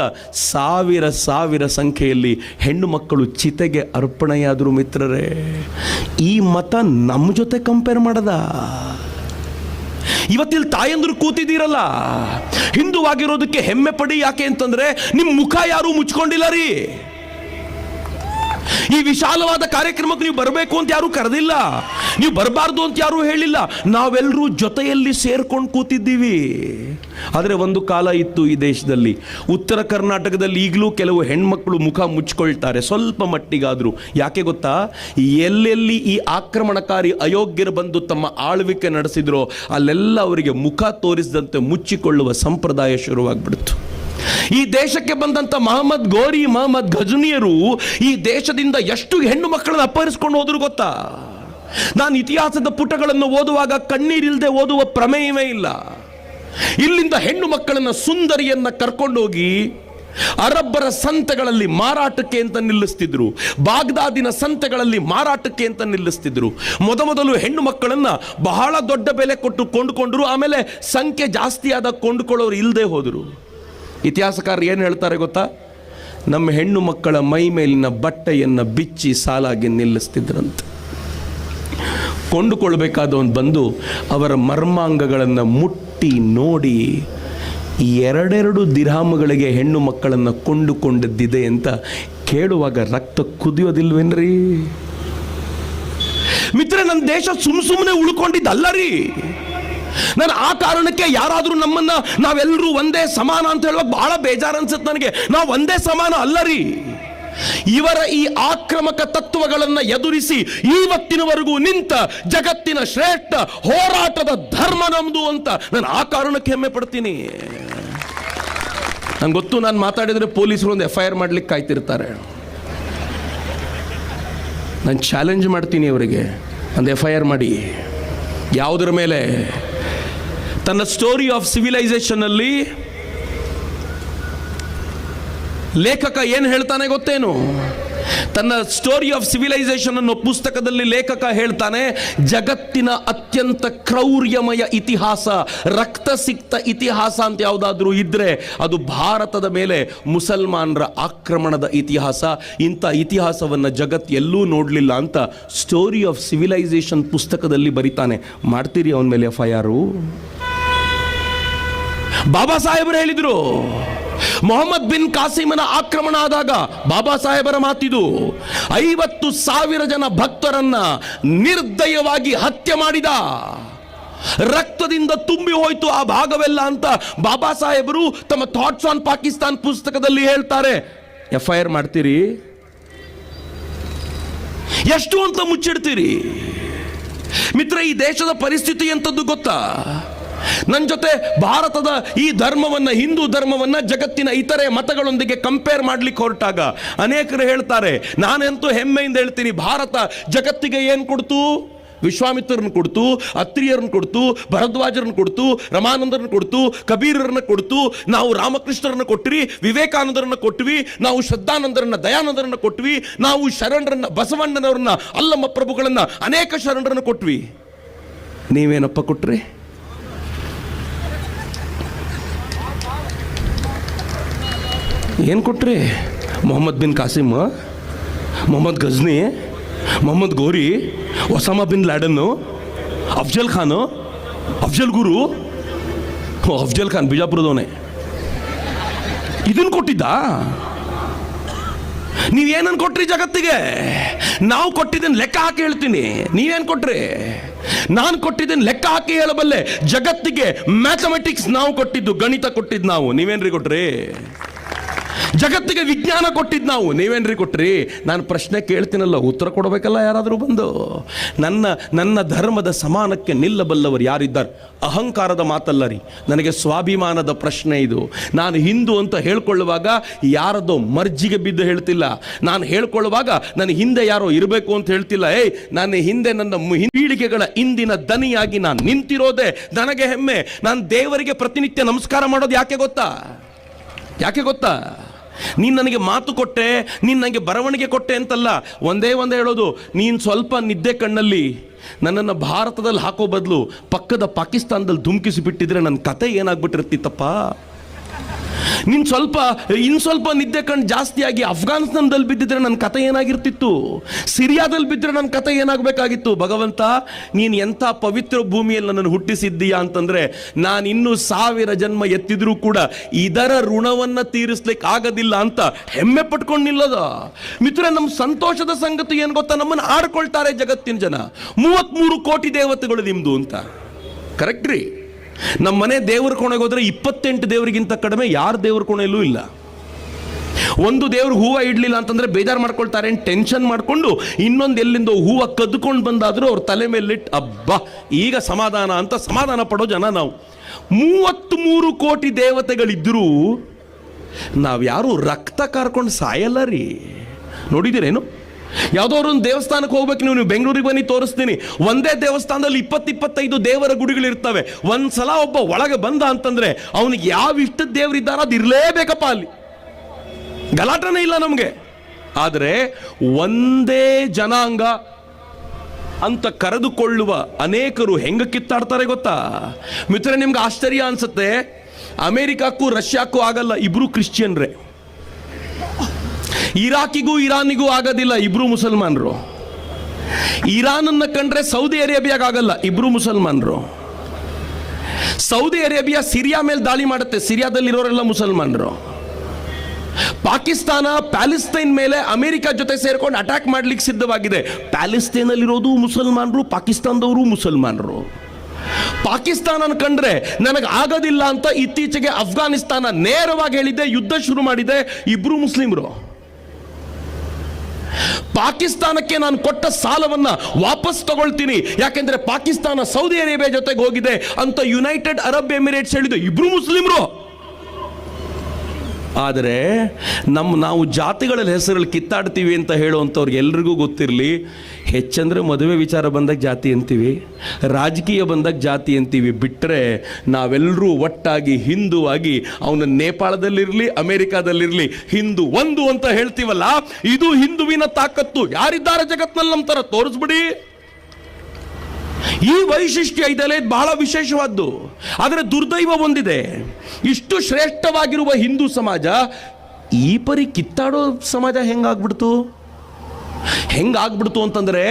ಸಾವಿರ ಸಂಖ್ಯೆಯಲ್ಲಿ ಹೆಣ್ಣು ಮಕ್ಕಳು ಚಿತೆಗೆ ಅರ್ಪಣೆಯಾದರು. ಮಿತ್ರರೇ, ಈ ಮತ ನಮ್ಮ ಜೊತೆ ಕಂಪೇರ್ ಮಾಡದ. ಇವತ್ತಿಲ್ಲಿ ತಾಯಂದ್ರು ಕೂತಿದ್ದೀರಲ್ಲ, ಹಿಂದುವಾಗಿರೋದಕ್ಕೆ ಹೆಮ್ಮೆ ಪಡಿ. ಯಾಕೆ ಅಂತಂದ್ರೆ ನಿಮ್ಮ ಮುಖ ಯಾರೂ ಮುಚ್ಕೊಂಡಿಲ್ಲ ರೀ. ಈ ವಿಶಾಲವಾದ ಕಾರ್ಯಕ್ರಮಕ್ಕೆ ನೀವು ಬರಬೇಕು ಅಂತ ಯಾರೂ ಕರೆದಿಲ್ಲ, ನೀವು ಬರಬಾರ್ದು ಅಂತ ಯಾರೂ ಹೇಳಿಲ್ಲ. ನಾವೆಲ್ಲರೂ ಜೊತೆಯಲ್ಲಿ ಸೇರ್ಕೊಂಡು ಕೂತಿದ್ದೀವಿ. ಆದರೆ ಒಂದು ಕಾಲ ಇತ್ತು ಈ ದೇಶದಲ್ಲಿ, ಉತ್ತರ ಕರ್ನಾಟಕದಲ್ಲಿ ಈಗಲೂ ಕೆಲವು ಹೆಣ್ಮಕ್ಳು ಮುಖ ಮುಚ್ಕೊಳ್ತಾರೆ, ಸ್ವಲ್ಪ ಮಟ್ಟಿಗಾದರೂ. ಯಾಕೆ ಗೊತ್ತಾ? ಎಲ್ಲೆಲ್ಲಿ ಈ ಆಕ್ರಮಣಕಾರಿ ಅಯೋಗ್ಯರು ಬಂದು ತಮ್ಮ ಆಳ್ವಿಕೆ ನಡೆಸಿದ್ರೋ ಅಲ್ಲೆಲ್ಲ ಅವರಿಗೆ ಮುಖ ತೋರಿಸದಂತೆ ಮುಚ್ಚಿಕೊಳ್ಳುವ ಸಂಪ್ರದಾಯ ಶುರುವಾಗ್ಬಿಡ್ತು. ಈ ದೇಶಕ್ಕೆ ಬಂದಂಥ ಮಹಮ್ಮದ್ ಗೋರಿ, ಮಹಮ್ಮದ್ ಘಜ್ನಿಯರು ಈ ದೇಶದಿಂದ ಎಷ್ಟು ಹೆಣ್ಣು ಮಕ್ಕಳನ್ನು ಅಪಹರಿಸ್ಕೊಂಡು ಹೋದ್ರು ಗೊತ್ತಾ? ನಾನು ಇತಿಹಾಸದ ಪುಟಗಳನ್ನು ಓದುವಾಗ ಕಣ್ಣೀರಿಲ್ಲದೆ ಓದುವ ಪ್ರಮೇಯವೇ ಇಲ್ಲ. ಇಲ್ಲಿಂದ ಹೆಣ್ಣು ಮಕ್ಕಳನ್ನ, ಸುಂದರಿಯನ್ನ ಕರ್ಕೊಂಡೋಗಿ ಅರಬ್ಬರ ಸಂತೆಗಳಲ್ಲಿ ಮಾರಾಟಕ್ಕೆ ಅಂತ ನಿಲ್ಲಿಸ್ತಿದ್ರು, ಬಾಗ್ದಾದಿನ ಸಂತೆಗಳಲ್ಲಿ ಮಾರಾಟಕ್ಕೆ ಅಂತ ನಿಲ್ಲಿಸ್ತಿದ್ರು. ಮೊದಲು ಹೆಣ್ಣು ಮಕ್ಕಳನ್ನ ಬಹಳ ದೊಡ್ಡ ಬೆಲೆ ಕೊಟ್ಟು ಕೊಂಡುಕೊಂಡ್ರು, ಆಮೇಲೆ ಸಂಖ್ಯೆ ಜಾಸ್ತಿ ಆದ ಕೊಂಡುಕೊಳ್ಳೋರು ಇಲ್ಲದೆ ಹೋದರು. ಇತಿಹಾಸಕಾರರು ಏನು ಹೇಳ್ತಾರೆ ಗೊತ್ತಾ? ನಮ್ಮ ಹೆಣ್ಣು ಮಕ್ಕಳ ಮೈ ಮೇಲಿನ ಬಟ್ಟೆಯನ್ನು ಬಿಚ್ಚಿ ಸಾಲಾಗಿ ನಿಲ್ಲಿಸ್ತಿದ್ರಂತೆ. ಕೊಂಡುಕೊಳ್ಬೇಕಾದವನು ಬಂದು ಅವರ ಮರ್ಮಾಂಗಗಳನ್ನು ಮುಟ್ಟಿ ನೋಡಿ 2 ದಿರ್ಹಾಮಗಳಿಗೆ ಹೆಣ್ಣು ಮಕ್ಕಳನ್ನು ಕೊಂಡುಕೊಂಡಿದ್ದಿದೆ ಅಂತ ಕೇಳುವಾಗ ರಕ್ತ ಕುದಿಯೋದಿಲ್ವೇನ್ರಿ? ಮಿತ್ರ, ನನ್ನ ದೇಶ ಸುಮ್ಮನೆ ಉಳ್ಕೊಂಡಿದ್ದಲ್ಲ ರೀ. ನಾನು ಆ ಕಾರಣಕ್ಕೆ ಯಾರಾದರೂ ನಮ್ಮನ್ನ ನಾವೆಲ್ಲರೂ ಒಂದೇ ಸಮಾನ ಅಂತ ಹೇಳುವಾಗ ಬಹಳ ಬೇಜಾರು ಅನ್ಸುತ್ತೆ ನನಗೆ. ನಾವು ಒಂದೇ ಸಮಾನ ಅಲ್ಲ ರೀ. ಇವರ ಈ ಆಕ್ರಮಕ ತತ್ವಗಳನ್ನು ಎದುರಿಸಿ ಇವತ್ತಿನವರೆಗೂ ನಿಂತ ಜಗತ್ತಿನ ಶ್ರೇಷ್ಠ ಹೋರಾಟದ ಧರ್ಮ ನಮ್ದು ಅಂತ ನಾನು ಆ ಕಾರಣಕ್ಕೆ ಹೆಮ್ಮೆ ಪಡ್ತೀನಿ. ನಂಗೆ ಗೊತ್ತು, ನಾನು ಮಾತಾಡಿದರೆ ಪೊಲೀಸರು ಒಂದು FIR ಮಾಡ್ಲಿಕ್ಕೆ ಕಾಯ್ತಿರ್ತಾರೆ. ನಾನು ಚಾಲೆಂಜ್ ಮಾಡ್ತೀನಿ ಅವರಿಗೆ, ಒಂದು FIR ಮಾಡಿ. ಯಾವುದರ ಮೇಲೆ? ತನ್ನ ಸ್ಟೋರಿ ಆಫ್ ಸಿವಿಲೈಸೇಷನ್ ಅಲ್ಲಿ ಲೇಖಕ ಏನು ಹೇಳ್ತಾನೆ ಗೊತ್ತೇನು? ತನ್ನ ಸ್ಟೋರಿ ಆಫ್ ಸಿವಿಲೈಸೇಷನ್ ಅನ್ನೋ ಪುಸ್ತಕದಲ್ಲಿ ಲೇಖಕ ಹೇಳ್ತಾನೆ, ಜಗತ್ತಿನ ಅತ್ಯಂತ ಕ್ರೌರ್ಯಮಯ ಇತಿಹಾಸ, ರಕ್ತಸಿಕ್ತ ಇತಿಹಾಸ ಅಂತ ಯಾವುದಾದ್ರೂ ಇದ್ರೆ ಅದು ಭಾರತದ ಮೇಲೆ ಮುಸಲ್ಮಾನರ ಆಕ್ರಮಣದ ಇತಿಹಾಸ. ಇಂಥ ಇತಿಹಾಸವನ್ನು ಜಗತ್ತು ಎಲ್ಲೂ ನೋಡಲಿಲ್ಲ ಅಂತ ಸ್ಟೋರಿ ಆಫ್ ಸಿವಿಲೈಸೇಷನ್ ಪುಸ್ತಕದಲ್ಲಿ ಬರೀತಾನೆ. ಮಾಡ್ತೀರಿ ಅವನ ಮೇಲೆ FIR? ಬಾಬಾ ಸಾಹೇಬರು ಹೇಳಿದ್ರು, ಮೊಹಮ್ಮದ್ ಬಿನ್ ಕಾಸಿಮನ ಆಕ್ರಮಣ ಆದಾಗ ಬಾಬಾ ಸಾಹೇಬರ ಮಾತಿದು, 50,000 ಜನ ಭಕ್ತರನ್ನ ನಿರ್ದಯವಾಗಿ ಹತ್ಯೆ ಮಾಡಿದ, ರಕ್ತದಿಂದ ತುಂಬಿ ಹೋಯ್ತು ಆ ಭಾಗವೆಲ್ಲ ಅಂತ ಬಾಬಾ ಸಾಹೇಬರು ತಮ್ಮ ಥಾಟ್ಸ್ ಆನ್ ಪಾಕಿಸ್ತಾನ್ ಪುಸ್ತಕದಲ್ಲಿ ಹೇಳ್ತಾರೆ. FIR ಮಾಡ್ತೀರಿ? ಎಷ್ಟು ಅಂತ ಮುಚ್ಚಿಡ್ತೀರಿ? ಮಿತ್ರ, ಈ ದೇಶದ ಪರಿಸ್ಥಿತಿ ಎಂತದ್ದು ಗೊತ್ತಾ? ನನ್ನ ಜೊತೆ ಭಾರತದ ಈ ಧರ್ಮವನ್ನು, ಹಿಂದೂ ಧರ್ಮವನ್ನು ಜಗತ್ತಿನ ಇತರೆ ಮತಗಳೊಂದಿಗೆ ಕಂಪೇರ್ ಮಾಡ್ಲಿಕ್ಕೆ ಹೊರಟಾಗ ಅನೇಕರು ಹೇಳ್ತಾರೆ, ನಾನೆಂತೂ ಹೆಮ್ಮೆಯಿಂದ ಹೇಳ್ತೀನಿ, ಭಾರತ ಜಗತ್ತಿಗೆ ಏನು ಕೊಡ್ತು? ವಿಶ್ವಾಮಿತ್ರರನ್ನು ಕೊಡ್ತು, ಅತ್ರಿಯರನ್ನು ಕೊಡ್ತು, ಭರದ್ವಾಜರನ್ನು ಕೊಡ್ತು, ರಮಾನಂದರನ್ನು ಕೊಡ್ತು, ಕಬೀರರನ್ನು ಕೊಡ್ತು, ನಾವು ರಾಮಕೃಷ್ಣರನ್ನು ಕೊಟ್ವಿ, ವಿವೇಕಾನಂದರನ್ನು ಕೊಟ್ವಿ, ನಾವು ಶ್ರದ್ಧಾನಂದರನ್ನ, ದಯಾನಂದರನ್ನು ಕೊಟ್ವಿ, ನಾವು ಶರಣರನ್ನ, ಬಸವಣ್ಣನವ್ರನ್ನ, ಅಲ್ಲಮ್ಮ ಪ್ರಭುಗಳನ್ನ, ಅನೇಕ ಶರಣರನ್ನು ಕೊಟ್ವಿ. ನೀವೇನಪ್ಪ ಕೊಟ್ರಿ? ಏನು ಕೊಟ್ರಿ? Mohammad bin Qasim, Mohammad Ghazni, Mohammad Ghori, Osama bin Laden, Afzal Khan, Afzal Guru, Afzal Khan ಬಿಜಾಪುರದವನೇ, ಇದನ್ನು ಕೊಟ್ಟಿದ್ದ? ನೀವೇನನ್ನು ಕೊಟ್ರಿ ಜಗತ್ತಿಗೆ? ನಾವು ಕೊಟ್ಟಿದ್ದನ್ನು ಲೆಕ್ಕ ಹಾಕಿ ಹೇಳ್ತೀನಿ. ನೀವೇನು ಕೊಟ್ರಿ? ನಾನು ಕೊಟ್ಟಿದ್ದನ್ನು ಲೆಕ್ಕ ಹಾಕಿ ಹೇಳಬಲ್ಲೆ. ಜಗತ್ತಿಗೆ ಮ್ಯಾಥಮೆಟಿಕ್ಸ್ ನಾವು ಕೊಟ್ಟಿದ್ದು, ಗಣಿತ ಕೊಟ್ಟಿದ್ದು ನಾವು. ನೀವೇನ್ರಿ ಕೊಟ್ರಿ? ಜಗತ್ತಿಗೆ ವಿಜ್ಞಾನ ಕೊಟ್ಟಿದ್ದು ನಾವು, ನೀವೇನ್ರಿ ಕೊಟ್ರಿ? ನಾನು ಪ್ರಶ್ನೆ ಕೇಳ್ತೀನಲ್ಲ, ಉತ್ತರ ಕೊಡಬೇಕಲ್ಲ ಯಾರಾದರೂ ಬಂದು. ನನ್ನ ಧರ್ಮದ ಸಮಾನಕ್ಕೆ ನಿಲ್ಲಬಲ್ಲವರು ಯಾರಿದ್ದಾರೆ? ಅಹಂಕಾರದ ಮಾತಲ್ಲ ರೀ, ನನಗೆ ಸ್ವಾಭಿಮಾನದ ಪ್ರಶ್ನೆ ಇದು. ನಾನು ಹಿಂದೂ ಅಂತ ಹೇಳ್ಕೊಳ್ಳುವಾಗ ಯಾರದೋ ಮರ್ಜಿಗೆ ಬಿದ್ದು ಹೇಳ್ತಿಲ್ಲ. ನಾನು ಹೇಳ್ಕೊಳ್ಳುವಾಗ ನನ್ನ ಹಿಂದೆ ಯಾರೋ ಇರಬೇಕು ಅಂತ ಹೇಳ್ತಿಲ್ಲ. ನಾನು ಹಿಂದೆ ನನ್ನ ಪೀಳಿಗೆಗಳ ಇಂದಿನ ದನಿಯಾಗಿ ನಾನು ನಿಂತಿರೋದೇ ನನಗೆ ಹೆಮ್ಮೆ. ನಾನು ದೇವರಿಗೆ ಪ್ರತಿನಿತ್ಯ ನಮಸ್ಕಾರ ಮಾಡೋದು ಯಾಕೆ ಗೊತ್ತಾ? ನೀನು ನನಗೆ ಮಾತು ಕೊಟ್ಟೆ, ನೀನು ನನಗೆ ಬರವಣಿಗೆ ಕೊಟ್ಟೆ ಅಂತಲ್ಲ. ಒಂದೇ ಹೇಳೋದು, ನೀನು ಸ್ವಲ್ಪ ನಿದ್ದೆ ಕಣ್ಣಲ್ಲಿ ನನ್ನನ್ನು ಭಾರತದಲ್ಲಿ ಹಾಕೋ ಬದಲು ಪಕ್ಕದ ಪಾಕಿಸ್ತಾನದಲ್ಲಿ ಧುಮುಕಿಸಿ ಬಿಟ್ಟಿದ್ರೆ ನನ್ನ ಕತೆ ಏನಾಗ್ಬಿಟ್ಟಿರ್ತಿತ್ತಪ್ಪ. ನೀನು ಸ್ವಲ್ಪ ನಿದ್ದೆ ಕಣ್ಣು ಜಾಸ್ತಿಯಾಗಿ ಅಫ್ಘಾನಿಸ್ತಾನದಲ್ಲಿ ಬಿದ್ದಿದ್ರೆ ನನ್ನ ಕತೆ ಏನಾಗಿರ್ತಿತ್ತು? ಸಿರಿಯಾದಲ್ಲಿ ಬಿದ್ದರೆ ನನ್ನ ಕತೆ ಏನಾಗಬೇಕಾಗಿತ್ತು? ಭಗವಂತ, ನೀನು ಎಂಥ ಪವಿತ್ರ ಭೂಮಿಯಲ್ಲಿ ನನ್ನನ್ನು ಹುಟ್ಟಿಸಿದ್ದೀಯಾ ಅಂತಂದರೆ ನಾನು ಇನ್ನೂ 1000 ಜನ್ಮ ಎತ್ತಿದ್ರೂ ಕೂಡ ಇದರ ಋಣವನ್ನು ತೀರಿಸ್ಲಿಕ್ಕೆ ಆಗೋದಿಲ್ಲ ಅಂತ ಹೆಮ್ಮೆ ಪಟ್ಕೊಂಡು ನಿಲ್ಲೋದ. ಮಿತ್ರ, ನಮ್ಮ ಸಂತೋಷದ ಸಂಗತಿ ಏನು ಗೊತ್ತಾ? ನಮ್ಮನ್ನು ಆಡ್ಕೊಳ್ತಾರೆ ಜಗತ್ತಿನ ಜನ, 33 ಕೋಟಿ ದೇವತೆಗಳು ನಿಮ್ಮದು ಅಂತ. ಕರೆಕ್ಟ್ ರೀ. ನಮ್ಮ ಮನೆ ದೇವ್ರ ಕೋಣೆಗೆ ಹೋದ್ರೆ 28 ದೇವರಿಗಿಂತ ಕಡಿಮೆ ಯಾರ ದೇವ್ರ ಕೋಣೆಯಲ್ಲೂ ಇಲ್ಲ. ಒಂದು ದೇವ್ರು ಹೂವು ಇಡ್ಲಿಲ್ಲ ಅಂತಂದ್ರೆ ಬೇಜಾರು ಮಾಡ್ಕೊಳ್ತಾರೆ, ಟೆನ್ಷನ್ ಮಾಡ್ಕೊಂಡು ಇನ್ನೊಂದು ಎಲ್ಲಿಂದ ಹೂವು ಕದ್ದುಕೊಂಡು ಬಂದಾದ್ರೂ ಅವ್ರ ತಲೆ ಮೇಲಿಟ್ಟು ಅಬ್ಬಾ ಈಗ ಸಮಾಧಾನ ಅಂತ ಸಮಾಧಾನ ಪಡೋ ಜನ ನಾವು. 33 ಕೋಟಿ ದೇವತೆಗಳಿದ್ರೂ ನಾವ್ಯಾರು ರಕ್ತ ಕಾರ್ಕೊಂಡು ಸಾಯಲ್ಲ ರೀ. ನೋಡಿದಿರೇನು? ಯಾವುದೋ ಒಂದು ದೇವಸ್ಥಾನಕ್ಕೆ ಹೋಗ್ಬೇಕು, ನೀವು ಬೆಂಗಳೂರಿಗೆ ಬನ್ನಿ ತೋರಿಸ್ತೀನಿ. ಒಂದೇ ದೇವಸ್ಥಾನದಲ್ಲಿ 20-25 ದೇವರ ಗುಡಿಗಳಿರ್ತವೆ. ಒಂದ್ಸಲ ಒಬ್ಬ ಒಳಗೆ ಬಂದ ಅಂತಂದ್ರೆ ಅವನಿಗೆ ಯಾವ ಇಷ್ಟದ ದೇವರಿದ್ದಾರೋ ಅದು ಇರಲೇಬೇಕಪ್ಪ. ಅಲ್ಲಿ ಗಲಾಟನೇ ಇಲ್ಲ ನಮಗೆ. ಆದರೆ ಒಂದೇ ಜನಾಂಗ ಅಂತ ಕರೆದುಕೊಳ್ಳುವ ಅನೇಕರು ಹೆಂಗ ಕಿತ್ತಾಡ್ತಾರೆ ಗೊತ್ತಾ ಮಿತ್ರ? ನಿಮ್ಗೆ ಆಶ್ಚರ್ಯ ಅನ್ಸುತ್ತೆ. ಅಮೆರಿಕಕ್ಕೂ ರಷ್ಯಾಕ್ಕೂ ಆಗಲ್ಲ, ಇಬ್ರು ಕ್ರಿಶ್ಚಿಯನ್ರೇ. ಇರಾಕಿಗೂ ಇರಾನಿಗೂ ಆಗೋದಿಲ್ಲ, ಇಬ್ರು ಮುಸಲ್ಮಾನರು. ಇರಾನನ್ನ ಕಂಡ್ರೆ ಸೌದಿ ಅರೇಬಿಯಾಗಲ್ಲ, ಇಬ್ರು ಮುಸಲ್ಮಾನರು. ಸೌದಿ ಅರೇಬಿಯಾ ಸಿರಿಯಾ ಮೇಲೆ ದಾಳಿ ಮಾಡುತ್ತೆ, ಸಿರಿಯಾದಲ್ಲಿರೋರೆಲ್ಲ ಮುಸಲ್ಮಾನರು. ಪಾಕಿಸ್ತಾನ ಪ್ಯಾಲೆಸ್ತೈನ್ ಮೇಲೆ ಅಮೆರಿಕ ಜೊತೆ ಸೇರ್ಕೊಂಡು ಅಟ್ಯಾಕ್ ಮಾಡ್ಲಿಕ್ಕೆ ಸಿದ್ಧವಾಗಿದೆ. ಪ್ಯಾಲೆಸ್ತೈನಲ್ಲಿರೋದು ಮುಸಲ್ಮಾನರು, ಪಾಕಿಸ್ತಾನದವರು ಮುಸಲ್ಮಾನರು. ಪಾಕಿಸ್ತಾನ ಕಂಡ್ರೆ ನನಗೆ ಆಗೋದಿಲ್ಲ ಅಂತ ಇತ್ತೀಚೆಗೆ ಅಫ್ಘಾನಿಸ್ತಾನ ನೇರವಾಗಿ ಹೇಳಿದೆ, ಯುದ್ಧ ಶುರು ಮಾಡಿದೆ. ಇಬ್ರು ಮುಸ್ಲಿಮರು. ಪಾಕಿಸ್ತಾನಕ್ಕೆ ನಾನು ಕೊಟ್ಟ ಸಾಲವನ್ನ ವಾಪಸ್ ತಗೊಳ್ತೀನಿ, ಯಾಕೆಂದ್ರೆ ಪಾಕಿಸ್ತಾನ ಸೌದಿ ಅರೇಬಿಯಾ ಜೊತೆಗೆ ಹೋಗಿದೆ ಅಂತ ಯುನೈಟೆಡ್ ಅರಬ್ ಎಮಿರೇಟ್ಸ್ ಹೇಳಿದೆ. ಇಬ್ರು ಮುಸ್ಲಿಮರು. ಆದರೆ ನಾವು ಜಾತಿಗಳ ಹೆಸರಲ್ಲಿ ಕಿತ್ತಾಡ್ತೀವಿ ಅಂತ ಹೇಳುವಂಥವ್ರಿಗೆ ಎಲ್ರಿಗೂ ಗೊತ್ತಿರಲಿ, ಹೆಚ್ಚಂದ್ರೆ ಮದುವೆ ವಿಚಾರ ಬಂದಾಗ ಜಾತಿ ಅಂತೀವಿ, ರಾಜಕೀಯ ಬಂದಾಗ ಜಾತಿ ಅಂತೀವಿ. ಬಿಟ್ಟರೆ ನಾವೆಲ್ಲರೂ ಒಟ್ಟಾಗಿ ಹಿಂದೂ ಆಗಿ ಅವನ ನೇಪಾಳದಲ್ಲಿರಲಿ ಅಮೆರಿಕಾದಲ್ಲಿರಲಿ ಹಿಂದೂ ಒಂದು ಅಂತ ಹೇಳ್ತೀವಲ್ಲ, ಇದು ಹಿಂದುವಿನ ತಾಕತ್ತು. ಯಾರಿದ್ದಾರೆ ಜಗತ್ನಲ್ಲಿ ನಮ್ಮ ಥರ ತೋರಿಸ್ಬಿಡಿ. ಈ ವೈಶಿಷ್ಟ್ಯ ಇದೆಲ್ಲ ಬಹಳ ವಿಶೇಷವಾದ್ದು. ಆದರೆ ದುರ್ದೈವ ಒಂದಿದೆ, ಇಷ್ಟು ಶ್ರೇಷ್ಠವಾಗಿರುವ ಹಿಂದೂ ಸಮಾಜ ಈ ಪರಿ ಕಿತ್ತಾಡೋ ಸಮಾಜ ಹೆಂಗಾಗ್ಬಿಡ್ತು ಅಂತಂದ್ರೆ,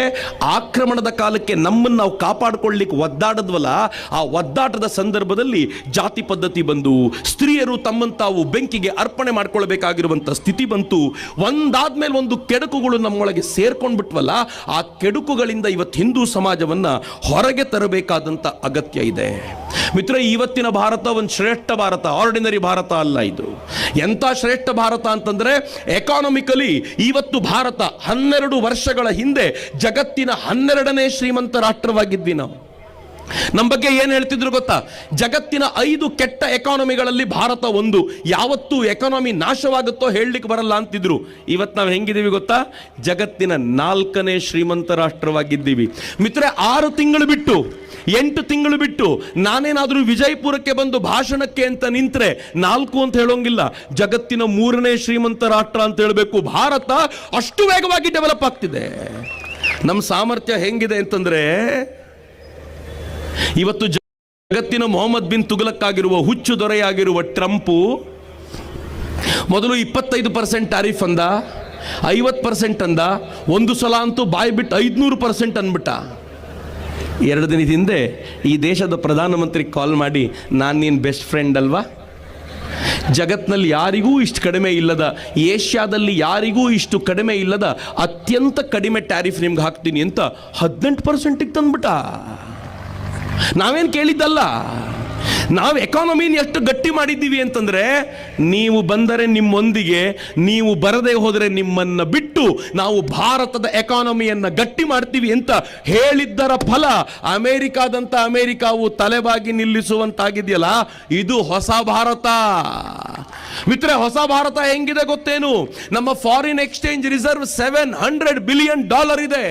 ಆಕ್ರಮಣದ ಕಾಲಕ್ಕೆ ನಮ್ಮನ್ನು ನಾವು ಕಾಪಾಡಿಕೊಳ್ಳಿಕ್ಕೆ ಒದ್ದಾಡದ್ವಲ್ಲ, ಆ ಒದ್ದಾಟದ ಸಂದರ್ಭದಲ್ಲಿ ಜಾತಿ ಪದ್ಧತಿ ಬಂದು ಸ್ತ್ರೀಯರು ತಮ್ಮನ್ನು ತಾವು ಬೆಂಕಿಗೆ ಅರ್ಪಣೆ ಮಾಡ್ಕೊಳ್ಬೇಕಾಗಿರುವಂಥ ಸ್ಥಿತಿ ಬಂತು. ಒಂದಾದ್ಮೇಲೆ ಒಂದು ಕೆಡುಕುಗಳು ನಮ್ಮೊಳಗೆ ಸೇರ್ಕೊಂಡ್ಬಿಟ್ವಲ್ಲ, ಆ ಕೆಡುಕುಗಳಿಂದ ಇವತ್ತು ಹಿಂದೂ ಸಮಾಜವನ್ನ ಹೊರಗೆ ತರಬೇಕಾದಂಥ ಅಗತ್ಯ ಇದೆ. ಮಿತ್ರ, ಇವತ್ತಿನ ಭಾರತ ಒಂದು ಶ್ರೇಷ್ಠ ಭಾರತ, ಆರ್ಡಿನರಿ ಭಾರತ ಅಲ್ಲ. ಇದು ಎಂಥ ಶ್ರೇಷ್ಠ ಭಾರತ ಅಂತಂದ್ರೆ, ಎಕಾನಮಿಕಲಿ ಇವತ್ತು ಭಾರತ 12 ವರ್ಷಗಳ ಹಿಂದೆ ಜಗತ್ತಿನ 12ನೇ ಶ್ರೀಮಂತ ರಾಷ್ಟ್ರವಾಗಿದ್ವಿ ನಾವು. ನಮ್ಮ ಬಗ್ಗೆ ಏನು ಹೇಳ್ತಿದ್ರು ಗೊತ್ತಾ? ಜಗತ್ತಿನ 5 ಕೆಟ್ಟ ಎಕಾನಮಿಗಳಲ್ಲಿ ಭಾರತ ಒಂದು. ಯಾವತ್ತೂ ಎಕಾನಮಿ ನಾಶವಾಗುತ್ತೋ ಹೇಳಲಿಕ್ಕೆ ಬರಲ್ಲ ಅಂತಿದ್ರು. ಇವತ್ತು ನಾವು ಹೆಂಗಿದ್ದೀವಿ ಗೊತ್ತಾ? ಜಗತ್ತಿನ 4ನೇ ಶ್ರೀಮಂತ ರಾಷ್ಟ್ರವಾಗಿದ್ದೀವಿ. ಮಿತ್ರ, 6 ತಿಂಗಳು ಬಿಟ್ಟು 8 ತಿಂಗಳು ಬಿಟ್ಟು ನಾನೇನಾದ್ರೂ ವಿಜಯಪುರಕ್ಕೆ ಬಂದು ಭಾಷಣಕ್ಕೆ ಅಂತ ನಿಂತ್ರೆ 4 ಅಂತ ಹೇಳೋಂಗಿಲ್ಲ, ಜಗತ್ತಿನ 3ನೇ ಶ್ರೀಮಂತ ರಾಷ್ಟ್ರ ಅಂತ ಹೇಳಬೇಕು. ಭಾರತ ಅಷ್ಟು ವೇಗವಾಗಿ ಡೆವಲಪ್ ಆಗ್ತಿದೆ. ನಮ್ಮ ಸಾಮರ್ಥ್ಯ ಹೆಂಗಿದೆ ಅಂತಂದ್ರೆ, ಇವತ್ತು ಜಗತ್ತಿನ ಮೊಹಮ್ಮದ್ ಬಿನ್ ತುಘಲಕ್ ಆಗಿರುವ ಹುಚ್ಚು ದೊರೆಯಾಗಿರುವ ಟ್ರಂಪು ಮೊದಲು 25% ಟ್ಯಾರಿಫ್ ಅಂದ, 50% ಅಂದ, ಒಂದು ಸಲ ಅಂತೂ ಬಾಯಿ ಬಿಟ್ಟು 500% ಅಂದ್ಬಿಟ್ಟ. 2 ದಿನದ ಹಿಂದೆ ಈ ದೇಶದ ಪ್ರಧಾನಮಂತ್ರಿ ಕಾಲ್ ಮಾಡಿ, ನಾನು ನೀನು ಬೆಸ್ಟ್ ಫ್ರೆಂಡ್ ಅಲ್ವಾ, ಜಗತ್ನಲ್ಲಿ ಯಾರಿಗೂ ಇಷ್ಟು ಕಡಿಮೆ ಇಲ್ಲದ, ಏಷ್ಯಾದಲ್ಲಿ ಯಾರಿಗೂ ಇಷ್ಟು ಕಡಿಮೆ ಇಲ್ಲದ ಅತ್ಯಂತ ಕಡಿಮೆ ಟ್ಯಾರಿಫ್ ನಿಮ್ಗೆ ಹಾಕ್ತೀನಿ ಅಂತ 18%ಗೆ ತಂದ್ಬಿಟ್ಟ. ನಾವೇನು ಕೇಳಿದ್ದಲ್ಲ. ನಾವು ಎಕಾನಮಿನ ಎಷ್ಟು ಗಟ್ಟಿ ಮಾಡಿದ್ದೀವಿ ಅಂತಂದ್ರೆ, ನೀವು ಬಂದರೆ ನಿಮ್ಮೊಂದಿಗೆ, ನೀವು ಬರದೇ ಹೋದರೆ ನಿಮ್ಮನ್ನ ಬಿಟ್ಟು ನಾವು ಭಾರತದ ಎಕಾನಮಿಯನ್ನ ಗಟ್ಟಿ ಮಾಡ್ತೀವಿ ಅಂತ ಹೇಳಿದ್ದರ ಫಲ ಅಮೆರಿಕಾವು ತಲೆಬಾಗಿ ನಿಲ್ಲಿಸುವಂತಾಗಿದೆಯಲ್ಲ, ಇದು ಹೊಸ ಭಾರತ. ಮಿತ್ರ, ಹೊಸ ಭಾರತ ಹೆಂಗಿದೆ ಗೊತ್ತೇನು? ನಮ್ಮ ಫಾರಿನ್ ಎಕ್ಸ್ಚೇಂಜ್ ರಿಸರ್ವ್ $700 ಬಿಲಿಯನ್ ಇದೆ.